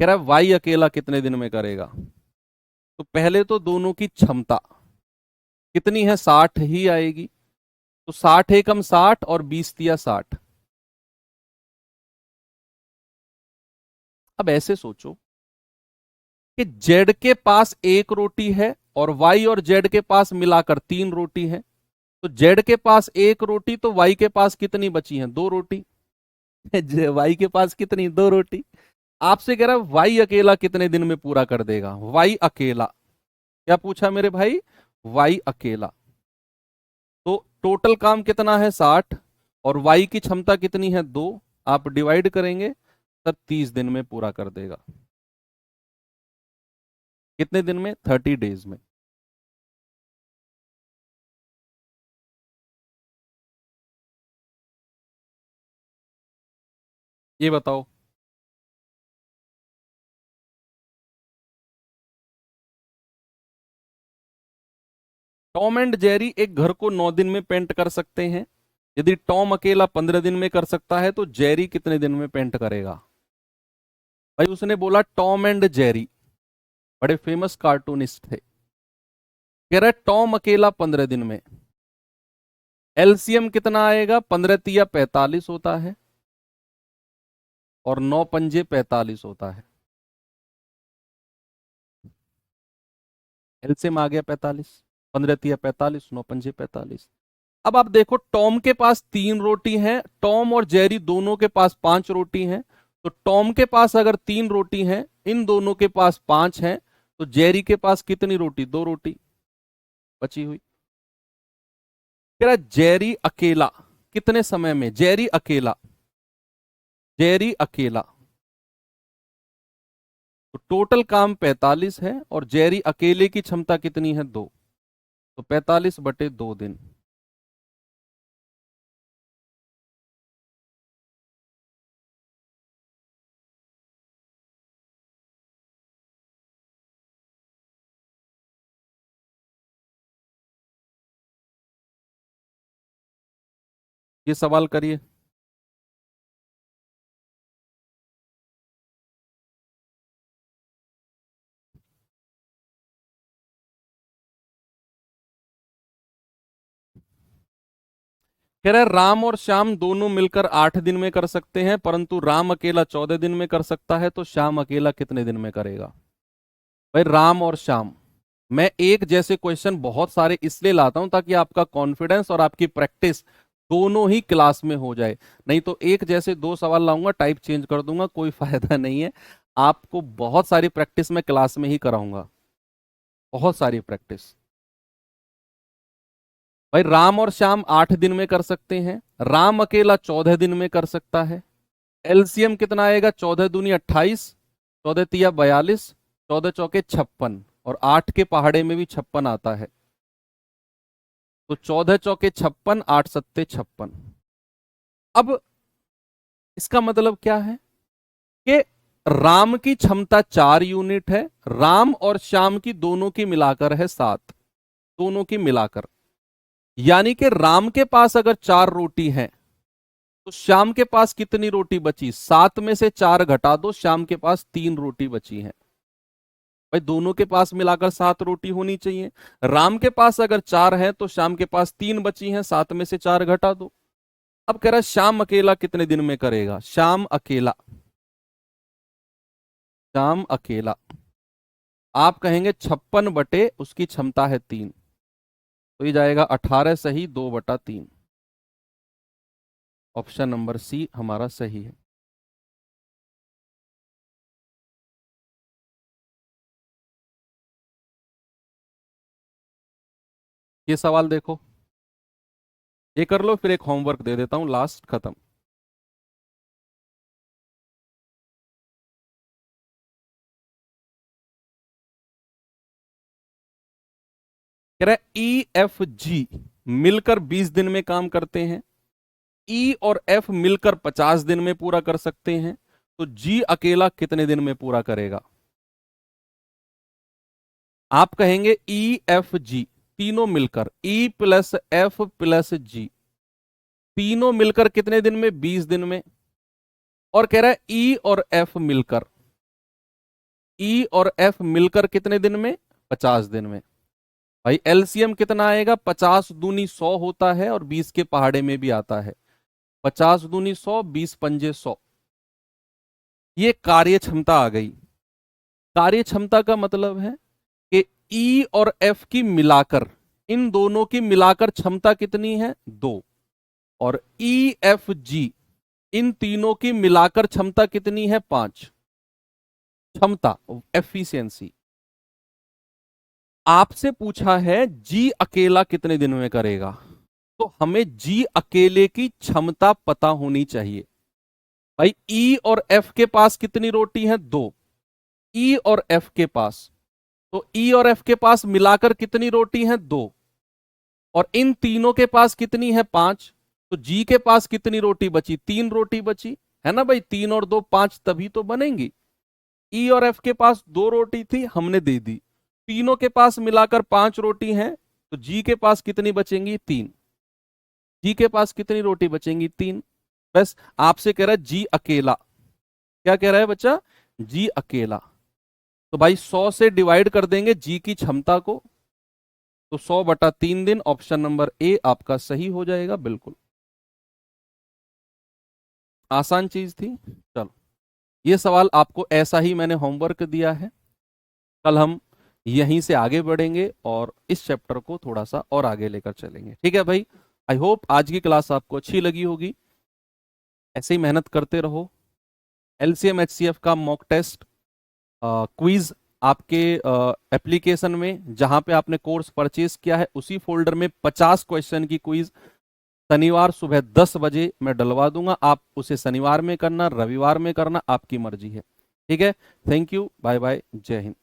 कह रहा है वाई अकेला कितने दिन में करेगा? तो पहले तो दोनों की क्षमता कितनी है? 60 ही आएगी। तो 60 एकम 60, और 20 तिया 60। अब ऐसे सोचो कि जेड के पास 1 रोटी है, और वाई और जेड के पास मिलाकर 3 रोटी है। तो जेड के पास 1 रोटी, तो वाई के पास कितनी बची है? 2 रोटी। वाई के पास कितनी? 2 रोटी। आपसे कह रहा है वाई अकेला कितने दिन में पूरा कर देगा? वाई अकेला, क्या पूछा मेरे भाई? वाई अकेला। तो टोटल काम कितना है? 60, और वाई की क्षमता कितनी है? 2। आप डिवाइड करेंगे, तब 30 दिन में पूरा कर देगा। कितने दिन में? 30 डेज में। ये बताओ। टॉम एंड जेरी एक घर को 9 दिन में पेंट कर सकते हैं। यदि टॉम अकेला 15 दिन में कर सकता है तो जेरी कितने दिन में पेंट करेगा? भाई उसने बोला टॉम एंड जेरी, बड़े फेमस कार्टूनिस्ट थे। कह रहा है टॉम अकेला 15 दिन में। एलसीएम कितना आएगा? 15 तिया 45 होता है और 9 पंजे 45 होता है। एलसीएम आ गया 45, 15 तिया 45, 9 पंजे 45। अब आप देखो टॉम के पास 3 रोटी हैं, टॉम और जेरी दोनों के पास 5 रोटी हैं। तो टॉम के पास अगर 3 रोटी हैं, इन दोनों के पास 5 हैं, तो जेरी के पास कितनी रोटी? 2 रोटी बची हुई। कह रहा जेरी अकेला कितने समय में? जेरी अकेला, जेरी अकेला, तो टोटल काम 45 है और जेरी अकेले की क्षमता कितनी है? 2। तो 45/2 दिन। ये सवाल करिए। कह रहा है राम और श्याम दोनों मिलकर 8 दिन में कर सकते हैं, परंतु राम अकेला 14 दिन में कर सकता है, तो श्याम अकेला कितने दिन में करेगा? भाई राम और श्याम, मैं एक जैसे क्वेश्चन बहुत सारे इसलिए लाता हूं ताकि आपका कॉन्फिडेंस और आपकी प्रैक्टिस दोनों ही क्लास में हो जाए। नहीं तो एक जैसे 2 सवाल लाऊंगा, टाइप चेंज कर दूंगा, कोई फायदा नहीं है। आपको बहुत सारी प्रैक्टिस मैं क्लास में ही कराऊंगा, बहुत सारी प्रैक्टिस। भाई राम और श्याम 8 दिन में कर सकते हैं, राम अकेला 14 दिन में कर सकता है। एलसीएम कितना आएगा? 14 दूनी 28, 14 तिया 42, 14 चौके 56, और 8 के पहाड़े में भी 56 आता है। तो 14 चौके 56, 8 सत्ते 56। अब इसका मतलब क्या है कि राम की क्षमता 4 यूनिट है, राम और श्याम की दोनों की मिलाकर है 7, दोनों की मिलाकर। यानी कि राम के पास अगर 4 रोटी है तो श्याम के पास कितनी रोटी बची? 7 में से 4 घटा दो, श्याम के पास 3 रोटी बची है। भाई दोनों के पास मिलाकर 7 रोटी होनी चाहिए। राम के पास अगर 4 है तो श्याम के पास 3 बची हैं, 7 में से 4 घटा दो। अब कह रहा है श्याम अकेला कितने दिन में करेगा? श्याम अकेला, श्याम अकेला, आप कहेंगे 56 बटे उसकी क्षमता है 3, तो ये जाएगा 18 सही, 2/3। ऑप्शन नंबर सी हमारा सही है। ये सवाल देखो, ये कर लो, फिर एक होमवर्क दे देता हूं, लास्ट खत्म। कह रहा है ई एफ जी मिलकर 20 दिन में काम करते हैं, ई और एफ मिलकर 50 दिन में पूरा कर सकते हैं, तो जी अकेला कितने दिन में पूरा करेगा? आप कहेंगे ई एफ जी तीनों मिलकर, ई प्लस एफ प्लस जी, तीनों मिलकर कितने दिन में? 20 दिन में। और कह रहा है ई और एफ मिलकर, ई और एफ मिलकर कितने दिन में? 50 दिन में। भाई एलसीएम कितना आएगा? 50 दूनी 100 होता है और 20 के पहाड़े में भी आता है। 50 दूनी 100, 20 पंजे 100। ये कार्य क्षमता आ गई। कार्य क्षमता का मतलब है कि ई और एफ की मिलाकर, इन दोनों की मिलाकर क्षमता कितनी है? 2। और ई एफ जी इन तीनों की मिलाकर क्षमता कितनी है? 5। क्षमता, एफिशिएंसी। आपसे पूछा है जी अकेला कितने दिन में करेगा, तो हमें जी अकेले की क्षमता पता होनी चाहिए। भाई ई और एफ के पास कितनी रोटी है? 2। ई और एफ के पास, तो ई और एफ के पास मिलाकर कितनी रोटी है? 2। और इन तीनों के पास कितनी है? 5। तो जी के पास कितनी रोटी बची? 3 रोटी बची है ना भाई, 3 और 2 5 तभी तो बनेंगी। ई और एफ के पास 2 रोटी थी, हमने दे दी। तीनों के पास मिलाकर 5 रोटी हैं, तो जी के पास कितनी बचेंगी? 3। जी के पास कितनी रोटी बचेंगी? 3। बस आपसे कह रहा है जी अकेला। क्या कह रहा है बच्चा? जी अकेला। तो भाई 100 से डिवाइड कर देंगे जी की क्षमता को, तो 100/3 दिन। ऑप्शन नंबर ए आपका सही हो जाएगा। बिल्कुल आसान चीज थी। चलो, ये सवाल आपको ऐसा ही मैंने होमवर्क दिया है। कल हम यहीं से आगे बढ़ेंगे और इस चैप्टर को थोड़ा सा और आगे लेकर चलेंगे। ठीक है भाई? आई होप आज की क्लास आपको अच्छी लगी होगी। ऐसे ही मेहनत करते रहो। एलसीएम एचसीएफ का मॉक टेस्ट क्विज आपके एप्लीकेशन में, जहां पे आपने कोर्स परचेज किया है उसी फोल्डर में 50 क्वेश्चन की क्विज शनिवार सुबह 10 बजे मैं डलवा दूंगा। आप उसे शनिवार में करना, रविवार में करना, आपकी मर्जी है। ठीक है? थैंक यू, बाय बाय, जय हिंद।